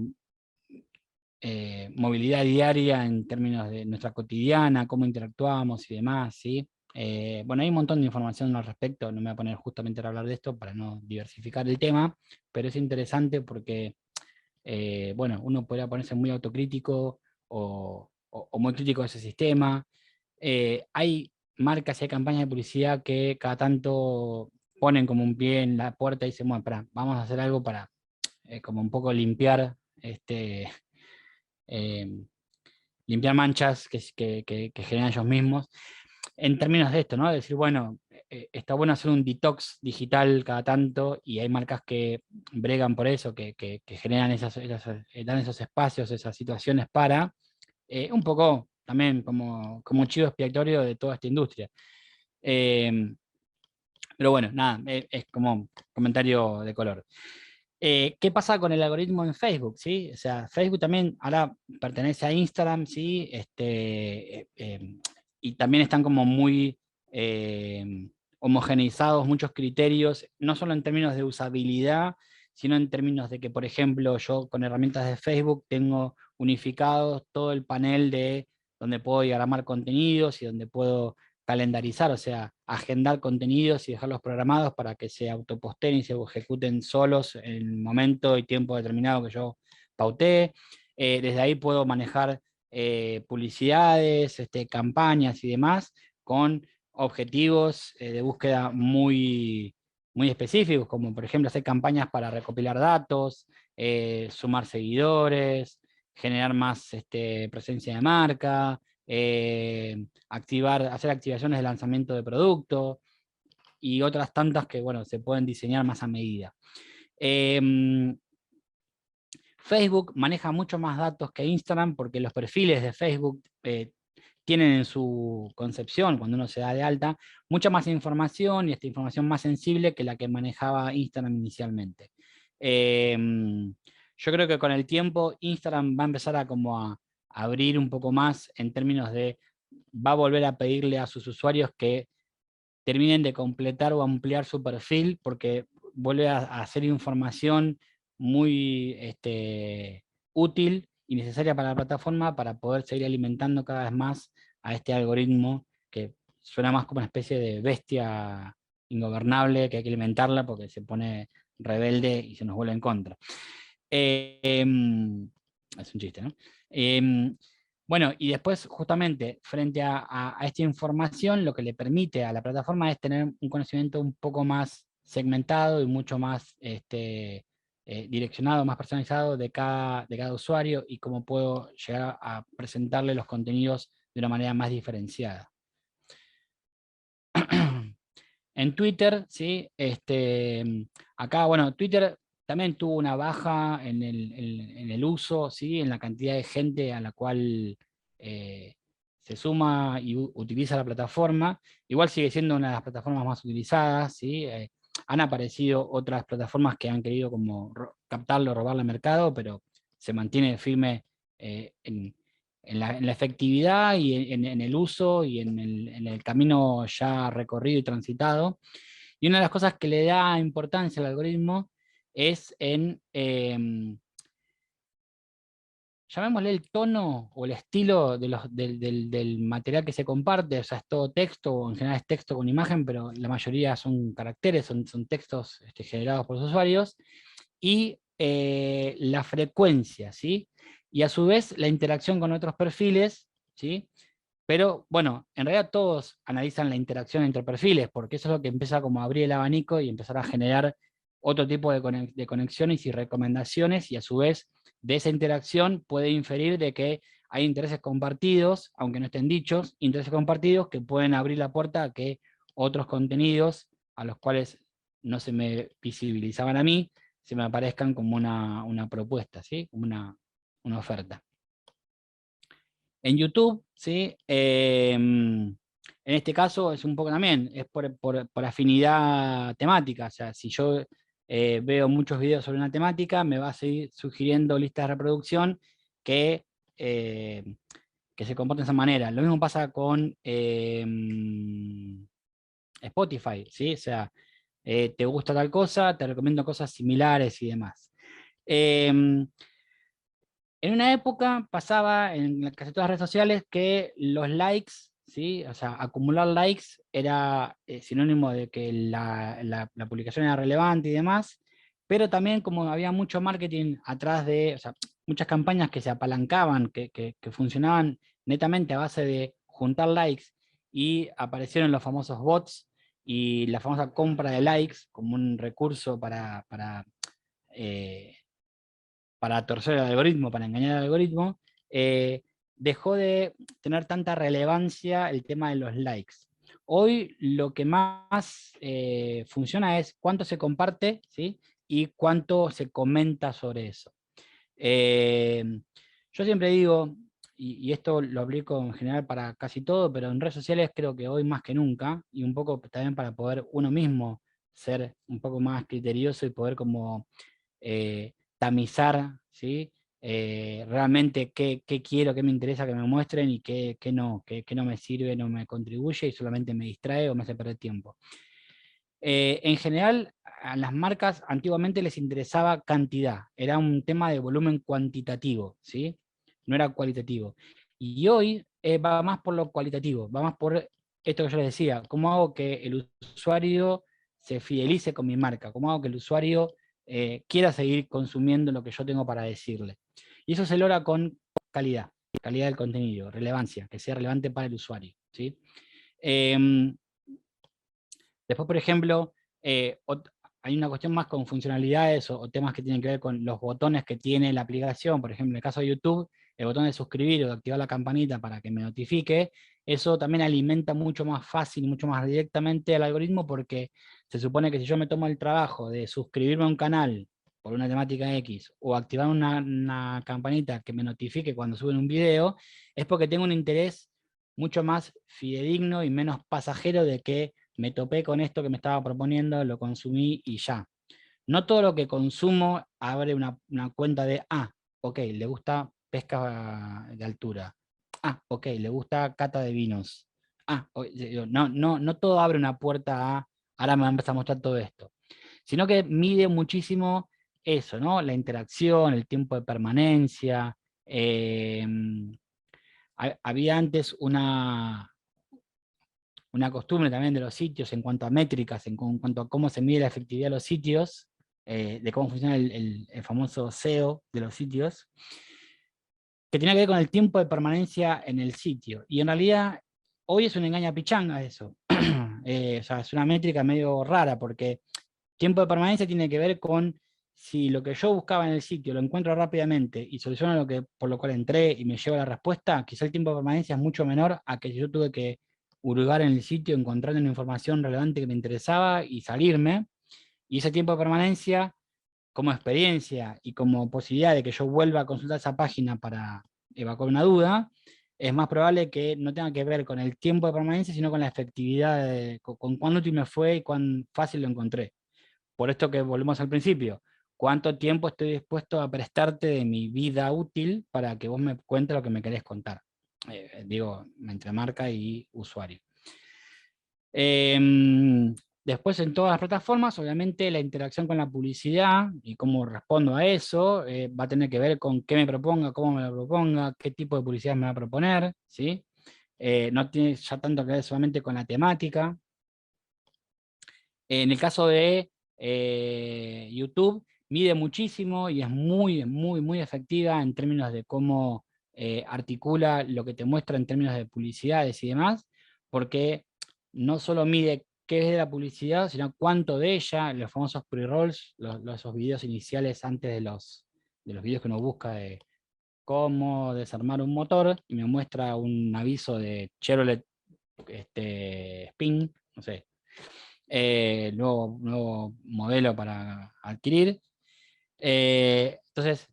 movilidad diaria, en términos de nuestra cotidiana, cómo interactuamos y demás, ¿sí? Bueno, hay un montón de información al respecto, no me voy a poner justamente a hablar de esto para no diversificar el tema, pero es interesante porque, bueno, uno podría ponerse muy autocrítico o muy crítico de ese sistema. Hay marcas y hay campañas de publicidad que cada tanto ponen como un pie en la puerta y dicen, bueno, pará, vamos a hacer algo para como un poco limpiar eh, limpiar manchas que generan ellos mismos, en términos de esto, ¿no? Decir, bueno, está bueno hacer un detox digital cada tanto, y hay marcas que bregan por eso, que generan dan esos espacios, esas situaciones para, un poco también como un chivo expiatorio de toda esta industria. Eh, pero bueno, nada, es como comentario de color. ¿Qué pasa con el algoritmo en Facebook? ¿Sí? O sea, Facebook también ahora pertenece a Instagram, ¿sí? Y también están como muy homogeneizados muchos criterios, no solo en términos de usabilidad, sino en términos de que, por ejemplo, yo con herramientas de Facebook tengo unificados todo el panel de donde puedo diagramar contenidos y donde puedo calendarizar, o sea, agendar contenidos y dejarlos programados para que se autoposten y se ejecuten solos en el momento y tiempo determinado que yo pauté. Desde ahí puedo manejar publicidades, campañas y demás con objetivos de búsqueda muy específicos, como por ejemplo hacer campañas para recopilar datos, sumar seguidores, generar más presencia de marca, hacer activaciones de lanzamiento de producto y otras tantas que, bueno, se pueden diseñar más a medida. Facebook maneja mucho más datos que Instagram porque los perfiles de Facebook tienen en su concepción, cuando uno se da de alta, mucha más información, y esta información más sensible que la que manejaba Instagram inicialmente. Yo creo que con el tiempo Instagram va a empezar a como a abrir un poco más en términos de, va a volver a pedirle a sus usuarios que terminen de completar o ampliar su perfil, porque vuelve a hacer información muy útil y necesaria para la plataforma para poder seguir alimentando cada vez más a este algoritmo que suena más como una especie de bestia ingobernable que hay que alimentarla porque se pone rebelde y se nos vuelve en contra. Es un chiste, ¿no? Bueno, y después justamente frente a esta información, lo que le permite a la plataforma es tener un conocimiento un poco más segmentado y mucho más direccionado, más personalizado de cada usuario, y cómo puedo llegar a presentarle los contenidos de una manera más diferenciada. En Twitter, ¿sí? Acá, bueno, Twitter también tuvo una baja en el uso, ¿sí? En la cantidad de gente a la cual se suma y utiliza la plataforma, igual sigue siendo una de las plataformas más utilizadas, ¿sí? Han aparecido otras plataformas que han querido como captarlo, robarle al mercado, pero se mantiene firme en la efectividad y en el uso y en el camino ya recorrido y transitado. Y una de las cosas que le da importancia al algoritmo es en, llamémosle el tono o el estilo del material que se comparte, o sea, es todo texto, o en general es texto con imagen, pero la mayoría son caracteres, son textos generados por los usuarios, y la frecuencia, ¿sí? Y a su vez la interacción con otros perfiles, ¿sí? Pero bueno, en realidad todos analizan la interacción entre perfiles, porque eso es lo que empieza como a abrir el abanico y empezar a generar otro tipo de conexiones y recomendaciones, y a su vez de esa interacción puede inferir de que hay intereses compartidos, aunque no estén dichos, intereses compartidos que pueden abrir la puerta a que otros contenidos a los cuales no se me visibilizaban a mí, se me aparezcan como una propuesta, ¿sí? Como una oferta. En YouTube, ¿sí? En este caso es un poco también, es por afinidad temática, o sea, si yo veo muchos videos sobre una temática, me va a seguir sugiriendo listas de reproducción que, eh, que se comporten de esa manera. Lo mismo pasa con Spotify, ¿sí? O sea, te gusta tal cosa, te recomiendo cosas similares y demás. Eh, en una época pasaba en casi todas las redes sociales que los likes, ¿sí? O sea, acumular likes era sinónimo de que la publicación era relevante y demás, pero también como había mucho marketing atrás de, o sea, muchas campañas que se apalancaban, que funcionaban netamente a base de juntar likes, y aparecieron los famosos bots y la famosa compra de likes como un recurso eh, para torcer el algoritmo, para engañar al algoritmo, dejó de tener tanta relevancia el tema de los likes. Hoy lo que más funciona es cuánto se comparte, ¿sí? Y cuánto se comenta sobre eso. Eh, yo siempre digo, y esto lo aplico en general para casi todo, pero en redes sociales creo que hoy más que nunca, y un poco también para poder uno mismo ser un poco más criterioso y poder como tamizar, ¿sí? Realmente qué quiero, qué me interesa que me muestren y qué no, qué no me sirve, no me contribuye y solamente me distrae o me hace perder tiempo. En general, a las marcas antiguamente les interesaba cantidad, era un tema de volumen cuantitativo, ¿sí? No era cualitativo. Y hoy va más por lo cualitativo, va más por esto que yo les decía, cómo hago que el usuario se fidelice con mi marca, cómo hago que el usuario quiera seguir consumiendo lo que yo tengo para decirle. Y eso se logra con calidad, calidad del contenido, relevancia, que sea relevante para el usuario, ¿sí? Después, por ejemplo, hay una cuestión más con funcionalidades o temas que tienen que ver con los botones que tiene la aplicación. Por ejemplo, en el caso de YouTube, el botón de suscribir o de activar la campanita para que me notifique, eso también alimenta mucho más fácil y mucho más directamente al algoritmo, porque se supone que si yo me tomo el trabajo de suscribirme a un canal por una temática X o activar una campanita que me notifique cuando suben un video, es porque tengo un interés mucho más fidedigno y menos pasajero de que me topé con esto que me estaba proponiendo, lo consumí y ya. No todo lo que consumo abre una cuenta de, ok, le gusta pesca de altura. Ok, le gusta cata de vinos. No todo abre una puerta a, ahora me va a empezar a mostrar todo esto. Sino que mide muchísimo eso, ¿no? La interacción, el tiempo de permanencia. Había antes una costumbre también de los sitios en cuanto a métricas, en cuanto a cómo se mide la efectividad de los sitios, de cómo funciona el famoso SEO de los sitios, que tenía que ver con el tiempo de permanencia en el sitio. Y en realidad, hoy es una engaña pichanga eso. O sea, es una métrica medio rara, porque tiempo de permanencia tiene que ver con si lo que yo buscaba en el sitio lo encuentro rápidamente y soluciona lo que, por lo cual entré y me lleva la respuesta, quizá el tiempo de permanencia es mucho menor a que si yo tuve que hurgar en el sitio, encontrando una información relevante que me interesaba y salirme. Y ese tiempo de permanencia, como experiencia y como posibilidad de que yo vuelva a consultar esa página para evacuar una duda, es más probable que no tenga que ver con el tiempo de permanencia, sino con la efectividad, con cuán útil me fue y cuán fácil lo encontré. Por esto que volvemos al principio, ¿cuánto tiempo estoy dispuesto a prestarte de mi vida útil para que vos me cuentes lo que me querés contar? Digo, entre marca y usuario. Después en todas las plataformas, obviamente la interacción con la publicidad y cómo respondo a eso va a tener que ver con qué me proponga, cómo me lo proponga, qué tipo de publicidad me va a proponer, ¿sí? No tiene ya tanto que ver solamente con la temática. En el caso de YouTube, mide muchísimo y es muy, muy, muy efectiva en términos de cómo articula lo que te muestra en términos de publicidades y demás, porque no solo mide qué es de la publicidad, sino cuánto de ella, los famosos pre-rolls, esos videos iniciales antes de los videos que uno busca de cómo desarmar un motor, y me muestra un aviso de Chevrolet Spin, no sé, nuevo modelo para adquirir. Entonces,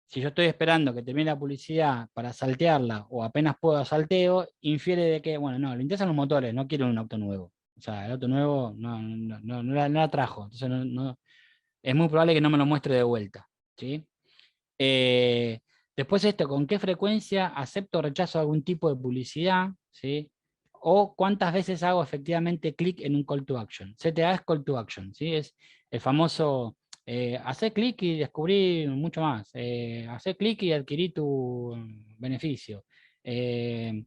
si yo estoy esperando que termine la publicidad para saltearla o apenas puedo salteo, infiere de que, bueno, no, le interesan los motores, no quiero un auto nuevo. O sea, el auto nuevo no la trajo. Entonces, es muy probable que no me lo muestre de vuelta. ¿Sí? Eh, Después esto, ¿con qué frecuencia acepto o rechazo algún tipo de publicidad? ¿Sí? O cuántas veces hago efectivamente clic en un call to action. CTA es call to action, ¿sí? Es el famoso hacer clic y descubrí mucho más. Hacer clic y adquirí tu beneficio. Eh,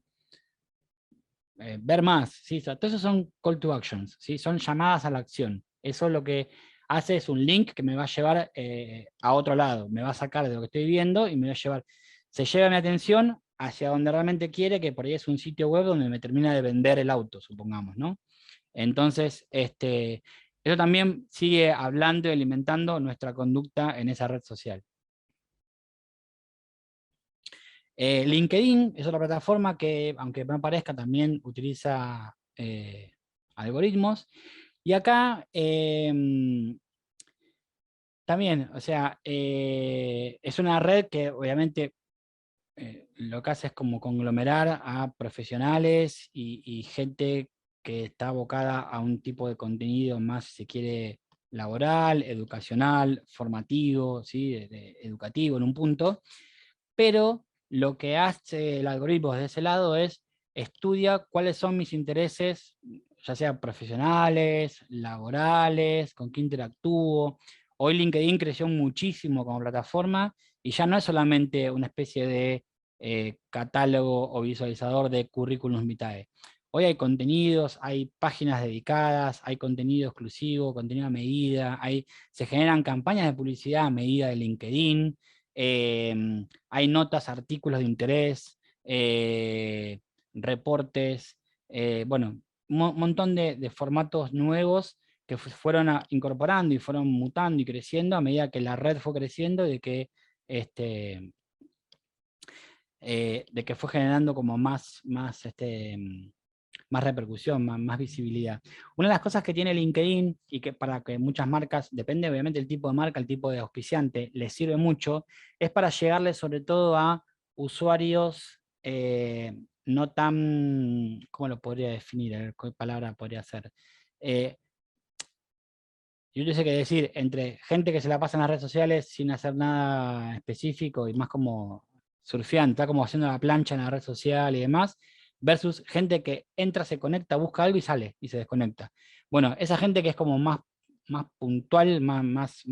Ver más, ¿sí? O sea, todos esos son call to actions, ¿sí? Son llamadas a la acción. Eso lo que hace es un link que me va a llevar a otro lado, me va a sacar de lo que estoy viendo y me va a llevar, se lleva mi atención hacia donde realmente quiere, que por ahí es un sitio web donde me termina de vender el auto, supongamos, ¿no? Entonces, eso también sigue hablando y alimentando nuestra conducta en esa red social. LinkedIn es otra plataforma que, aunque no parezca, también utiliza algoritmos. Y acá también, o sea, es una red que obviamente lo que hace es como conglomerar a profesionales y gente que está abocada a un tipo de contenido más, si se quiere, laboral, educacional, formativo, ¿sí? Educativo en un punto, pero lo que hace el algoritmo de ese lado es estudia cuáles son mis intereses, ya sean profesionales, laborales, con qué interactúo. Hoy LinkedIn creció muchísimo como plataforma y ya no es solamente una especie de catálogo o visualizador de currículums vitae. Hoy hay contenidos, hay páginas dedicadas, hay contenido exclusivo, contenido a medida, se generan campañas de publicidad a medida de LinkedIn. Hay notas, artículos de interés, reportes, bueno, un montón de formatos nuevos que fueron incorporando y fueron mutando y creciendo a medida que la red fue creciendo y este, de que fue generando como más repercusión, más visibilidad. Una de las cosas que tiene LinkedIn y que para que muchas marcas, depende obviamente del tipo de marca, el tipo de auspiciante, les sirve mucho, es para llegarle sobre todo a usuarios no tan, ¿cómo lo podría definir? A ver, ¿qué palabra podría ser? Eh, yo tuviese que decir, entre gente que se la pasa en las redes sociales sin hacer nada específico y más como surfeando, está como haciendo la plancha en la red social y demás, versus gente que entra, se conecta, busca algo y sale y se desconecta. Bueno, esa gente que es como más puntual, más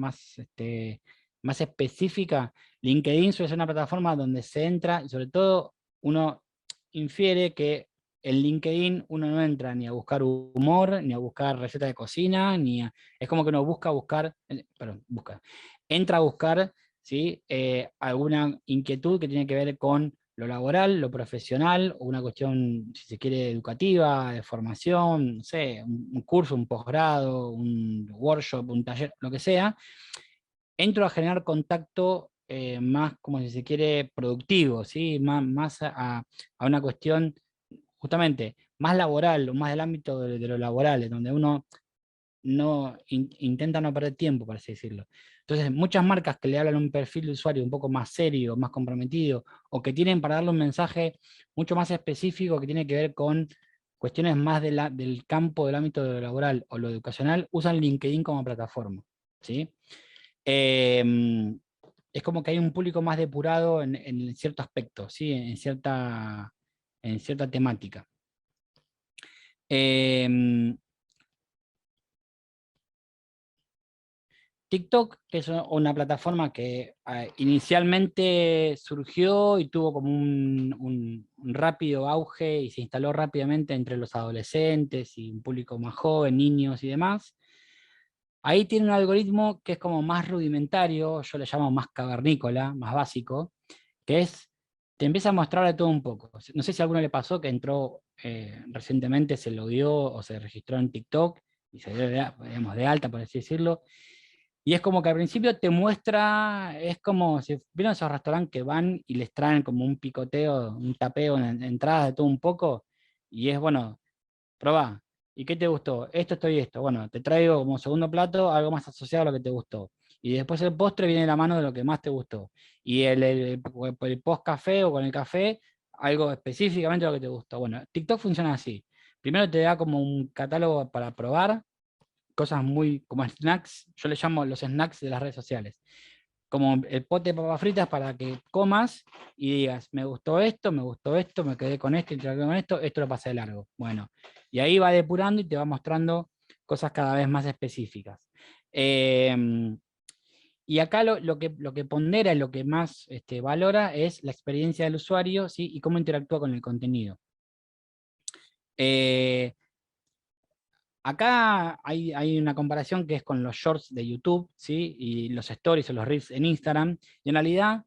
específica, LinkedIn suele ser una plataforma donde se entra y sobre todo uno infiere que en LinkedIn uno no entra ni a buscar humor, ni a buscar recetas de cocina, es como que uno entra a buscar, ¿sí? Alguna inquietud que tiene que ver con lo laboral, lo profesional, o una cuestión, si se quiere, educativa, de formación, no sé, un curso, un posgrado, un workshop, un taller, lo que sea. Entro a generar contacto más, como si se quiere, productivo, ¿sí? Más a una cuestión justamente más laboral o más del ámbito de lo laboral, en donde uno intentan no perder tiempo, por así decirlo. Entonces, muchas marcas que le hablan a un perfil de usuario un poco más serio, más comprometido, o que tienen para darle un mensaje mucho más específico que tiene que ver con cuestiones más del campo, del ámbito de lo laboral o lo educacional, usan LinkedIn como plataforma, ¿sí? Eh, es como que hay un público más depurado en cierto aspecto, ¿sí? En cierta temática. Eh, TikTok es una plataforma que inicialmente surgió y tuvo como un rápido auge y se instaló rápidamente entre los adolescentes y un público más joven, niños y demás. Ahí tiene un algoritmo que es como más rudimentario, yo le llamo más cavernícola, más básico, que es, te empieza a mostrar de todo un poco. No sé si a alguno le pasó que entró recientemente, se lo dio o se registró en TikTok y se dio digamos, de alta, por así decirlo, y es como que al principio te muestra, es como si vieron esos restaurantes que van y les traen como un picoteo, un tapeo en entradas de todo un poco, y es bueno, probá. ¿Y qué te gustó? Esto y esto. Bueno, te traigo como segundo plato algo más asociado a lo que te gustó. Y después el postre viene de la mano de lo que más te gustó. Y el post café o con el café, algo específicamente lo que te gustó. Bueno, TikTok funciona así. Primero te da como un catálogo para probar, cosas muy como snacks, yo le llamo los snacks de las redes sociales, como el pote de papas fritas para que comas y digas, me gustó esto, me quedé con esto, interactué con esto lo pasé de largo. Bueno, y ahí va depurando y te va mostrando cosas cada vez más específicas. Eh, y acá lo que pondera y lo que más valora es la experiencia del usuario, ¿sí? Y cómo interactúa con el contenido. Eh, Acá hay una comparación que es con los shorts de YouTube, ¿sí? Y los stories o los reels en Instagram. Y en realidad,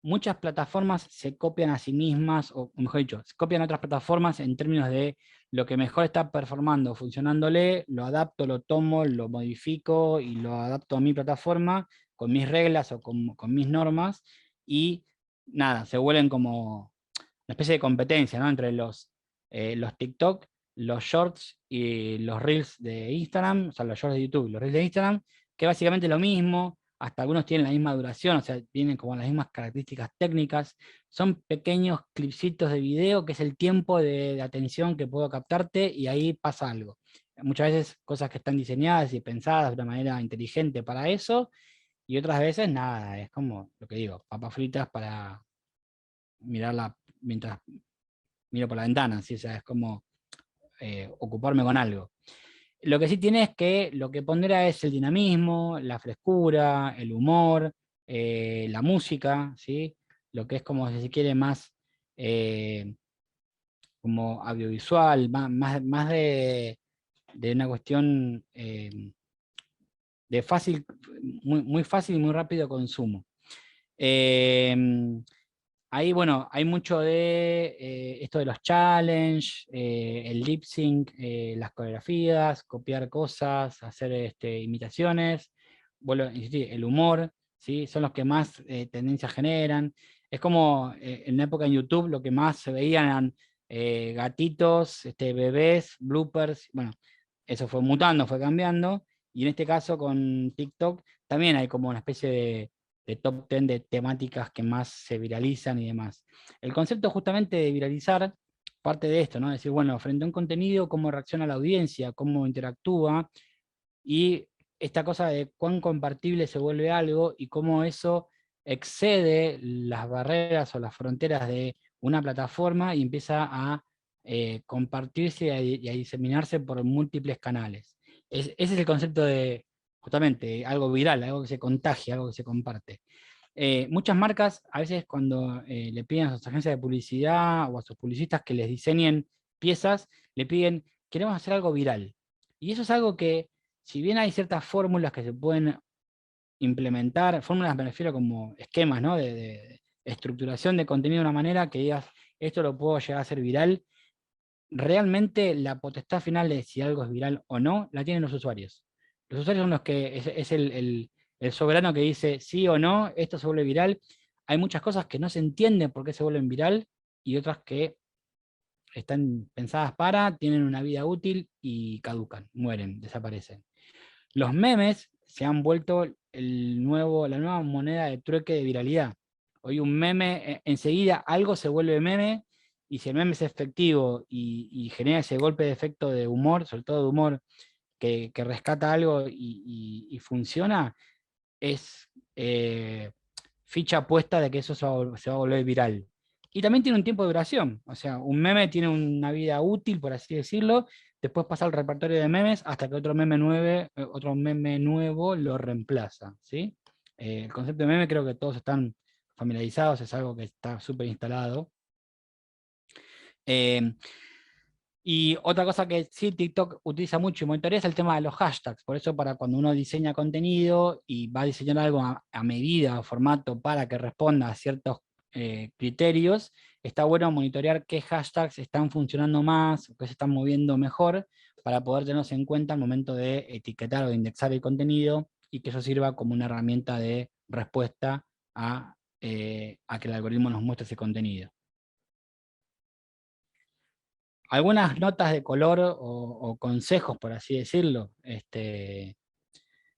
muchas plataformas se copian a sí mismas, o mejor dicho, se copian a otras plataformas en términos de lo que mejor está performando, funcionándole, lo adapto, lo tomo, lo modifico y lo adapto a mi plataforma con mis reglas o con mis normas. Y nada, se vuelven como una especie de competencia, ¿no? Entre los TikTok, los Shorts y los Reels de Instagram, o sea, los Shorts de YouTube y los Reels de Instagram, que básicamente es lo mismo, hasta algunos tienen la misma duración, o sea, tienen como las mismas características técnicas, son pequeños clipsitos de video, que es el tiempo de atención que puedo captarte y ahí pasa algo. Muchas veces cosas que están diseñadas y pensadas de una manera inteligente para eso, y otras veces nada, es como lo que digo, papas fritas para mirarla mientras miro por la ventana, ¿sí? O sea, es como ocuparme con algo. Lo que sí tiene es que lo que pondera es el dinamismo, la frescura, el humor, la música, ¿sí? Lo que es como, si se quiere, más eh, como audiovisual, más de una cuestión de fácil, muy fácil y muy rápido consumo. Eh, Ahí, bueno, hay mucho de esto de los challenge, el lip sync, las coreografías, copiar cosas, hacer imitaciones, vuelvo a insistir, el humor, ¿sí? Son los que más tendencias generan. Es como en la época en YouTube lo que más se veían eran gatitos, bebés, bloopers, bueno, eso fue mutando, fue cambiando, y en este caso con TikTok también hay como una especie de top 10 de temáticas que más se viralizan y demás. El concepto justamente de viralizar parte de esto, ¿no? Decir, bueno, frente a un contenido, cómo reacciona la audiencia, cómo interactúa, y esta cosa de cuán compartible se vuelve algo y cómo eso excede las barreras o las fronteras de una plataforma y empieza a compartirse y a diseminarse por múltiples canales. Ese es el concepto de, justamente, algo viral, algo que se contagia, algo que se comparte. Muchas marcas, a veces cuando le piden a sus agencias de publicidad o a sus publicistas que les diseñen piezas, le piden, queremos hacer algo viral. Y eso es algo que, si bien hay ciertas fórmulas que se pueden implementar, fórmulas me refiero como esquemas, ¿no? De estructuración de contenido de una manera que digas, esto lo puedo llegar a hacer viral, realmente la potestad final de si algo es viral o no, la tienen los usuarios. Los usuarios son los que es el soberano que dice sí o no, esto se vuelve viral. Hay muchas cosas que no se entienden por qué se vuelven viral y otras que están pensadas para, tienen una vida útil y caducan, mueren, desaparecen. Los memes se han vuelto la nueva moneda de trueque de viralidad. Hoy un meme, enseguida algo se vuelve meme, y si el meme es efectivo y genera ese golpe de efecto de humor, sobre todo de humor, que rescata algo y funciona, es ficha puesta de que eso se va a volver viral. Y también tiene un tiempo de duración, o sea, un meme tiene una vida útil, por así decirlo, después pasa al repertorio de memes hasta que otro meme nuevo lo reemplaza, ¿sí? El concepto de meme creo que todos están familiarizados, es algo que está súper instalado. Eh, y otra cosa que sí TikTok utiliza mucho y monitorea es el tema de los hashtags. Por eso para cuando uno diseña contenido y va a diseñar algo a medida o formato para que responda a ciertos criterios, está bueno monitorear qué hashtags están funcionando más, qué se están moviendo mejor, para poder tenerlos en cuenta al momento de etiquetar o de indexar el contenido, y que eso sirva como una herramienta de respuesta a que el algoritmo nos muestre ese contenido. Algunas notas de color o consejos, por así decirlo, que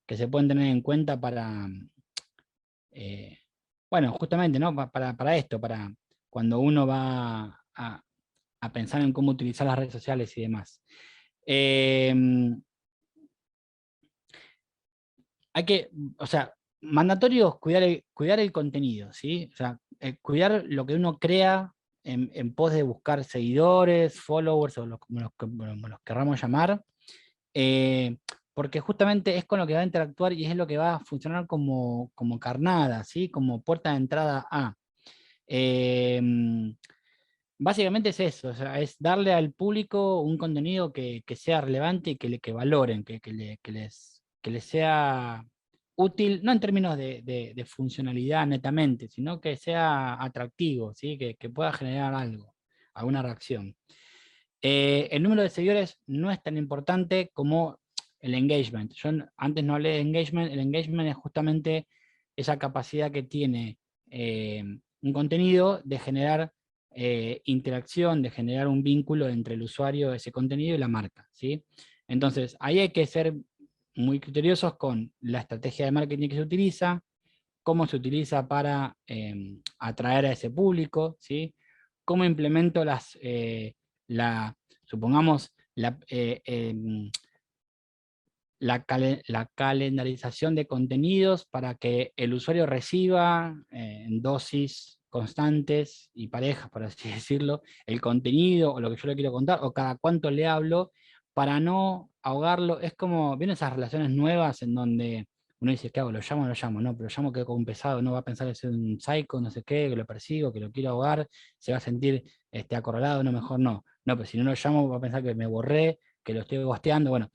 se pueden tener en cuenta para, eh, bueno, justamente, ¿no? Para esto, para cuando uno va a pensar en cómo utilizar las redes sociales y demás. Eh, Hay que, o sea, mandatorio es cuidar el contenido, ¿sí? O sea, cuidar lo que uno crea en pos de buscar seguidores, followers, o como los querramos llamar, eh, porque justamente es con lo que va a interactuar y es lo que va a funcionar como carnada, ¿sí? Como puerta de entrada a. Eh, Básicamente es eso, o sea, es darle al público un contenido que sea relevante y que valoren, que les sea útil, no en términos de funcionalidad netamente, sino que sea atractivo, ¿sí? Que pueda generar algo, alguna reacción. El número de seguidores no es tan importante como el engagement. Yo antes no hablé de engagement. El engagement es justamente esa capacidad que tiene un contenido de generar interacción, de generar un vínculo entre el usuario de ese contenido y la marca, ¿sí? Entonces, ahí hay que ser muy criteriosos con la estrategia de marketing que se utiliza, cómo se utiliza para atraer a ese público, ¿sí? Cómo implemento supongamos, la calendarización de contenidos para que el usuario reciba en dosis constantes y parejas, por así decirlo, el contenido o lo que yo le quiero contar, o cada cuánto le hablo, para no ahogarlo. Es como, vienen esas relaciones nuevas en donde uno dice, ¿qué hago? ¿Lo llamo o no lo llamo? No, pero lo llamo, quedo como un pesado, no va a pensar que soy un psycho, no sé qué, que lo persigo, que lo quiero ahogar, se va a sentir acorralado, no, mejor no. No, pero si no lo llamo va a pensar que me borré, que lo estoy gosteando. Bueno,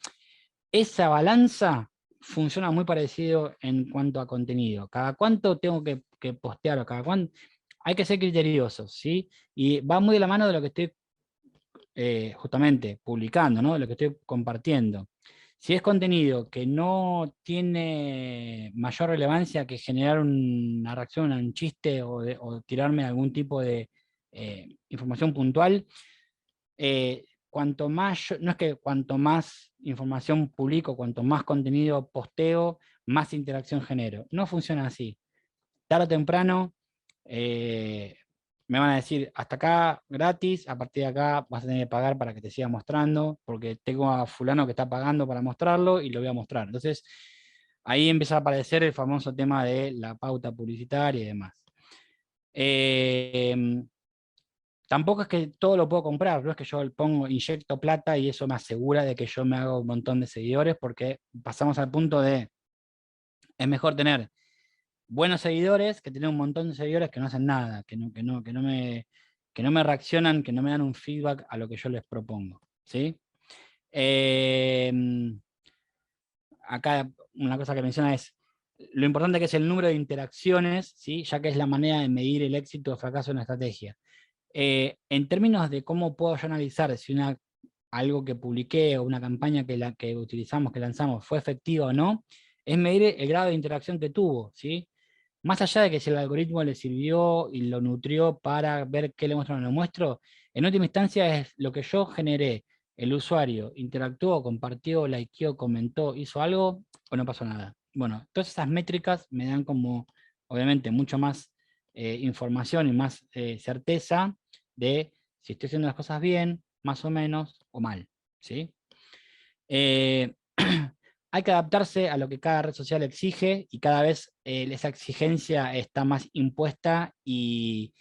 esa balanza funciona muy parecido en cuanto a contenido. Cada cuánto tengo que postear, o cada cuánto. Hay que ser criteriosos, ¿sí? Y va muy de la mano de lo que estoy justamente publicando, ¿no? De lo que estoy compartiendo. Si es contenido que no tiene mayor relevancia que generar una reacción, un chiste, o tirarme algún tipo de información puntual, cuanto más, no es que cuanto más información publico, cuanto más contenido posteo, más interacción genero. No funciona así. Tarde o temprano me van a decir, hasta acá gratis, a partir de acá vas a tener que pagar para que te siga mostrando, porque tengo a fulano que está pagando para mostrarlo y lo voy a mostrar. Entonces, ahí empieza a aparecer el famoso tema de la pauta publicitaria y demás. Eh, Tampoco es que todo lo puedo comprar, no es que yo inyecto plata y eso me asegura de que yo me hago un montón de seguidores, porque pasamos al punto de, es mejor tener buenos seguidores que tener un montón de seguidores que no hacen nada, que no me reaccionan, que no me dan un feedback a lo que yo les propongo, ¿sí? Eh, Acá una cosa que menciona es lo importante que es el número de interacciones, ¿sí? Ya que es la manera de medir el éxito o fracaso de una estrategia. En términos de cómo puedo yo analizar si algo que publiqué o una campaña que utilizamos, que lanzamos, fue efectiva o no, es medir el grado de interacción que tuvo, ¿sí? Más allá de que si el algoritmo le sirvió y lo nutrió para ver qué le muestro o no le muestro, en última instancia es lo que yo generé el usuario interactuó, compartió, likeó, comentó, hizo algo o no pasó nada. Bueno, todas esas métricas me dan como, obviamente, mucho más información y más certeza de si estoy haciendo las cosas bien, más o menos, o mal, ¿sí? Eh, hay que adaptarse a lo que cada red social exige y cada vez esa exigencia está más impuesta y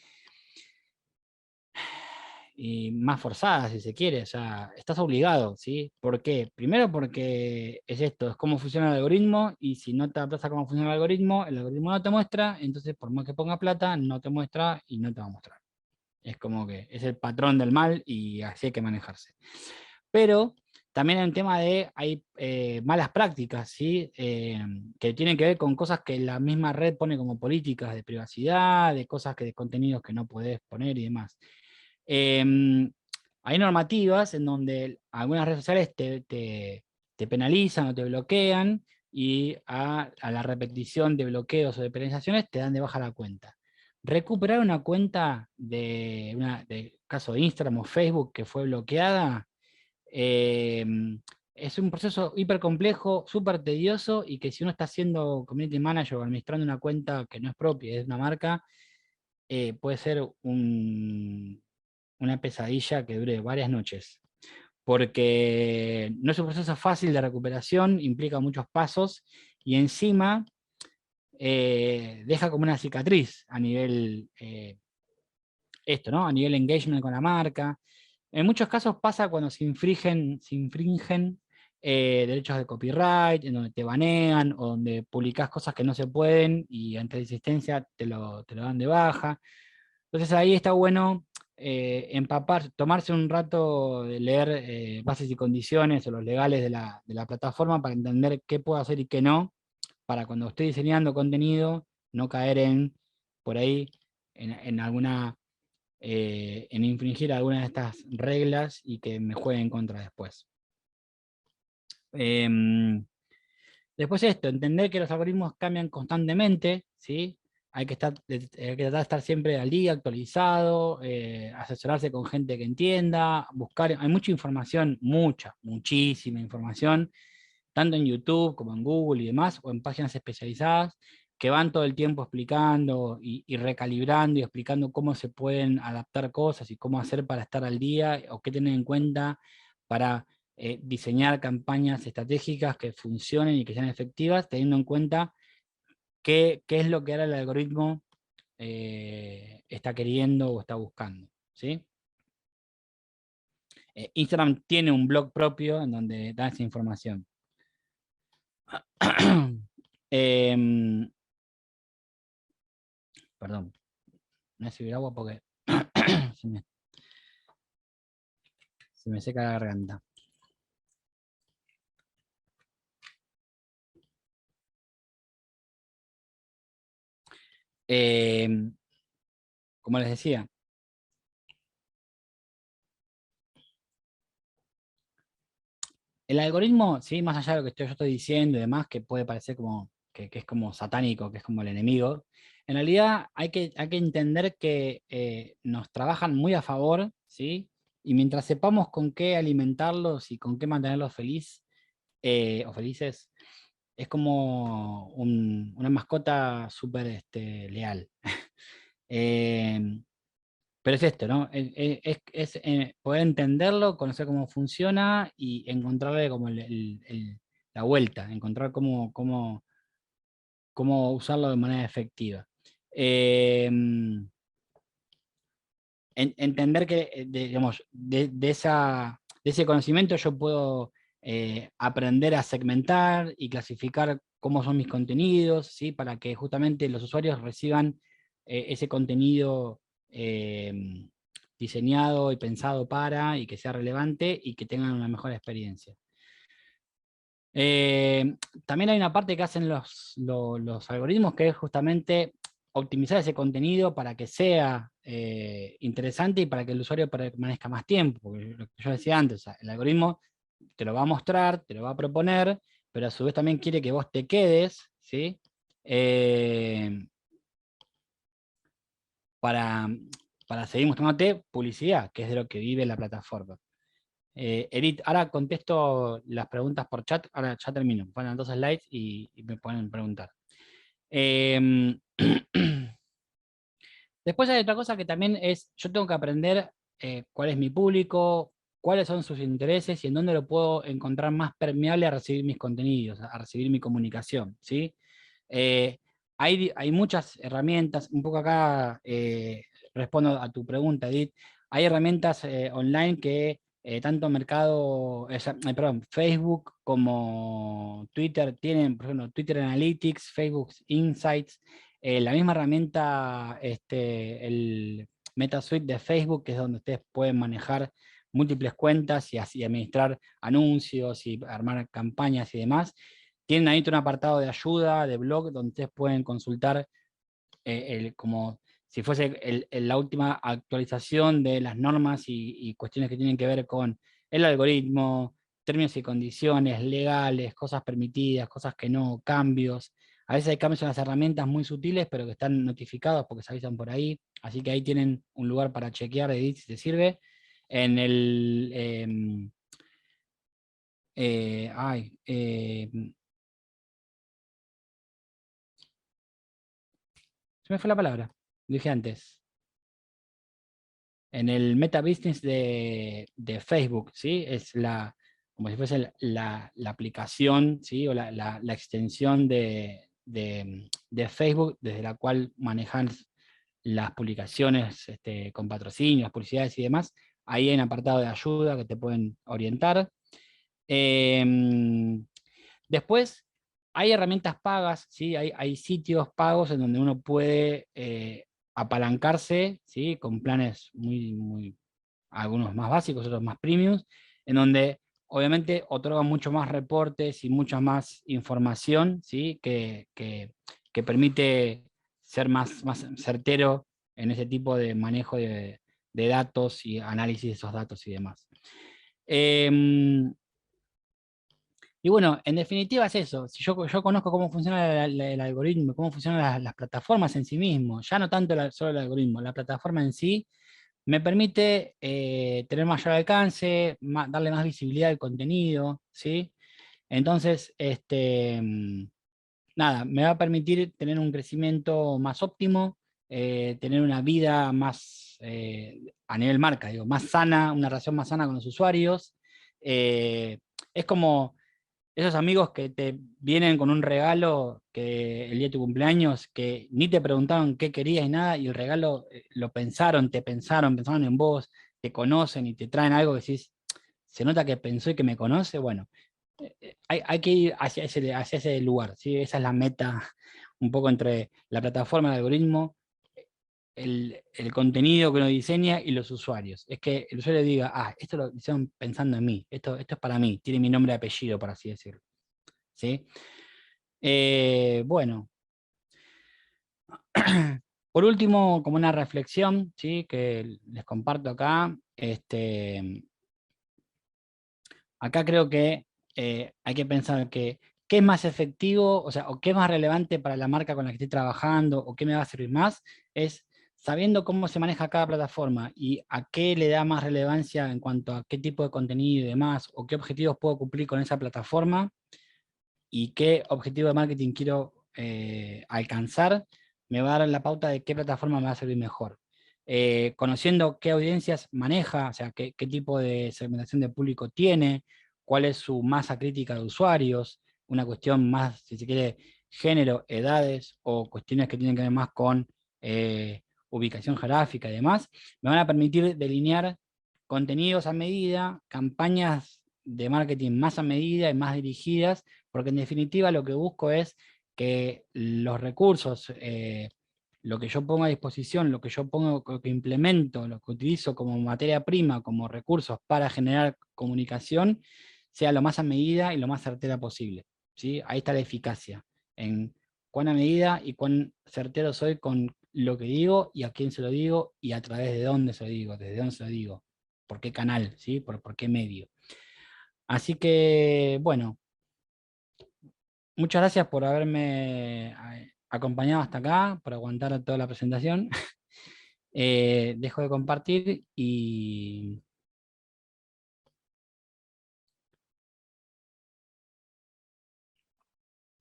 más forzada, si se quiere. O sea, estás obligado, ¿sí? ¿Por qué? Primero porque es esto, es cómo funciona el algoritmo y si no te adaptas a cómo funciona el algoritmo no te muestra, entonces por más que ponga plata, no te muestra y no te va a mostrar. Es como que es el patrón del mal y así hay que manejarse. Pero también hay un tema de, hay malas prácticas, ¿sí? Que tienen que ver con cosas que la misma red pone como políticas de privacidad, de cosas que de contenidos que no podés poner y demás. Hay normativas en donde algunas redes sociales te penalizan o te bloquean y a la repetición de bloqueos o de penalizaciones te dan de baja la cuenta. Recuperar una cuenta de caso de Instagram o Facebook que fue bloqueada eh, es un proceso hiper complejo, súper tedioso y que si uno está haciendo community manager o administrando una cuenta que no es propia, es una marca, puede ser una pesadilla que dure varias noches. Porque no es un proceso fácil de recuperación, implica muchos pasos y encima deja como una cicatriz a nivel esto, ¿no? A nivel engagement con la marca. En muchos casos pasa cuando se infringen derechos de copyright, en donde te banean o donde publicás cosas que no se pueden y ante la insistencia te lo dan de baja. Entonces ahí está bueno tomarse un rato de leer bases y condiciones o los legales de la plataforma para entender qué puedo hacer y qué no, para cuando estoy diseñando contenido no caer por ahí, en alguna en infringir alguna de estas reglas y que me juegue en contra después. Em, Después esto, entender que los algoritmos cambian constantemente, ¿sí? Hay que tratar de estar siempre al día, actualizado, asesorarse con gente que entienda, buscar, hay mucha información, muchísima información, tanto en YouTube como en Google y demás, o en páginas especializadas, que van todo el tiempo explicando y recalibrando y explicando cómo se pueden adaptar cosas y cómo hacer para estar al día o qué tener en cuenta para diseñar campañas estratégicas que funcionen y que sean efectivas, teniendo en cuenta qué es lo que ahora el algoritmo está queriendo o está buscando, ¿sí? Instagram tiene un blog propio en donde da esa información. Em, Perdón, no voy a agua porque se me, se me seca la garganta. Em, Como les decía, el algoritmo, ¿sí? Más allá de lo que yo estoy diciendo y demás, que puede parecer como que es como satánico, que es como el enemigo, en realidad hay que entender que nos trabajan muy a favor, ¿sí? Y mientras sepamos con qué alimentarlos y con qué mantenerlos o felices, es como una mascota súper leal. Eh, pero es esto, ¿no? Es poder entenderlo, conocer cómo funciona y encontrarle como la vuelta, encontrar cómo usarlo de manera efectiva. Eh, Entender que, digamos, de ese conocimiento yo puedo aprender a segmentar y clasificar cómo son mis contenidos, ¿sí? Para que justamente los usuarios reciban ese contenido eh, diseñado y pensado para y que sea relevante y que tengan una mejor experiencia. Eh, También hay una parte que hacen los algoritmos que es justamente optimizar ese contenido para que sea interesante y para que el usuario permanezca más tiempo. Porque lo que yo decía antes, o sea, el algoritmo te lo va a mostrar, te lo va a proponer, pero a su vez también quiere que vos te quedes, ¿sí? Eh, para, para seguir mostrándote publicidad, que es de lo que vive la plataforma. Edith, ahora contesto las preguntas por chat, ahora ya termino. Ponen 2 slides y me pueden preguntar. Em, Después hay otra cosa que también es, yo tengo que aprender cuál es mi público, cuáles son sus intereses y en dónde lo puedo encontrar más permeable a recibir mis contenidos, a recibir mi comunicación, ¿sí? Eh, hay muchas herramientas, un poco acá respondo a tu pregunta, Edith. Hay herramientas online que tanto perdón, Facebook como Twitter tienen, por ejemplo, Twitter Analytics, Facebook Insights, la misma herramienta, el Meta Suite de Facebook, que es donde ustedes pueden manejar múltiples cuentas y así administrar anuncios y armar campañas y demás. Tienen ahí un apartado de ayuda, de blog, donde ustedes pueden consultar como si fuese la última actualización de las normas y cuestiones que tienen que ver con el algoritmo, términos y condiciones legales, cosas permitidas, cosas que no, cambios. A veces hay cambios en las herramientas muy sutiles, pero que están notificados porque se avisan por ahí. Así que ahí tienen un lugar para chequear, Edith, si te sirve. En el... se me fue la palabra, lo dije antes. En el Meta Business de Facebook, ¿sí? Es como si fuese la aplicación, ¿sí? O la extensión de Facebook desde la cual manejan las publicaciones con patrocinios, publicidades y demás. Ahí hay un apartado de ayuda que te pueden orientar. Em, Después, hay herramientas pagas, ¿sí? Hay sitios pagos en donde uno puede apalancarse, ¿sí? Con planes algunos más básicos, otros más premiums, en donde obviamente otorgan mucho más reportes y mucha más información, ¿sí? Que permite ser más certero en ese tipo de manejo de datos y análisis de esos datos y demás. Y bueno, en definitiva es eso. Si yo conozco cómo funciona el algoritmo, cómo funcionan las plataformas en sí mismo, ya no tanto solo el algoritmo, la plataforma en sí me permite tener mayor alcance, darle más visibilidad al contenido, ¿sí? Entonces, nada, me va a permitir tener un crecimiento más óptimo, tener una vida más, a nivel marca, digo, más sana, una relación más sana con los usuarios. Es como esos amigos que te vienen con un regalo que el día de tu cumpleaños, que ni te preguntaron qué querías y nada, y el regalo lo pensaron en vos, te conocen y te traen algo que decís, se nota que pensó y que me conoce, bueno, hay que ir hacia ese lugar, ¿sí? Esa es la meta, un poco entre la plataforma, el algoritmo, el contenido que uno diseña y los usuarios. Es que el usuario diga, esto lo hicieron pensando en mí, esto es para mí, tiene mi nombre y apellido, por así decirlo. ¿Sí? Bueno, por último, como una reflexión, ¿sí? Que les comparto acá, acá creo que hay que pensar que qué es más efectivo, o sea, o qué es más relevante para la marca con la que estoy trabajando, o qué me va a servir más, es sabiendo cómo se maneja cada plataforma y a qué le da más relevancia en cuanto a qué tipo de contenido y demás, o qué objetivos puedo cumplir con esa plataforma, y qué objetivo de marketing quiero alcanzar, me va a dar la pauta de qué plataforma me va a servir mejor. Conociendo qué audiencias maneja, o sea, qué tipo de segmentación de público tiene, cuál es su masa crítica de usuarios, una cuestión más, si se quiere, género, edades o cuestiones que tienen que ver más con ubicación geográfica y demás, me van a permitir delinear contenidos a medida, campañas de marketing más a medida y más dirigidas, porque en definitiva lo que busco es que los recursos, lo que yo pongo a disposición, lo que yo pongo, lo que implemento, lo que utilizo como materia prima, como recursos para generar comunicación, sea lo más a medida y lo más certera posible. ¿Sí? Ahí está la eficacia, en cuán a medida y cuán certero soy con lo que digo y a quién se lo digo y a través de dónde se lo digo, desde dónde se lo digo, por qué canal, ¿sí? Por qué medio. Así que, bueno, muchas gracias por haberme acompañado hasta acá, por aguantar toda la presentación. Dejo de compartir y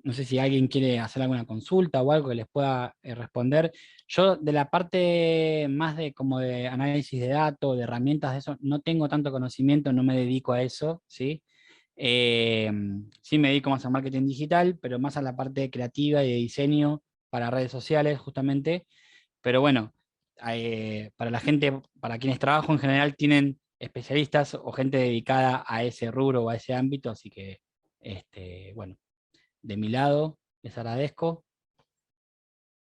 No sé si alguien quiere hacer alguna consulta o algo que les pueda responder. Yo de la parte más de como de análisis de datos, de herramientas de eso, no tengo tanto conocimiento, no me dedico a eso, ¿sí? Eh, sí me dedico más a marketing digital, pero más a la parte creativa y de diseño para redes sociales, justamente. Pero bueno, para la gente, para quienes trabajo en general, tienen especialistas o gente dedicada a ese rubro o a ese ámbito, así que, bueno, de mi lado, les agradezco.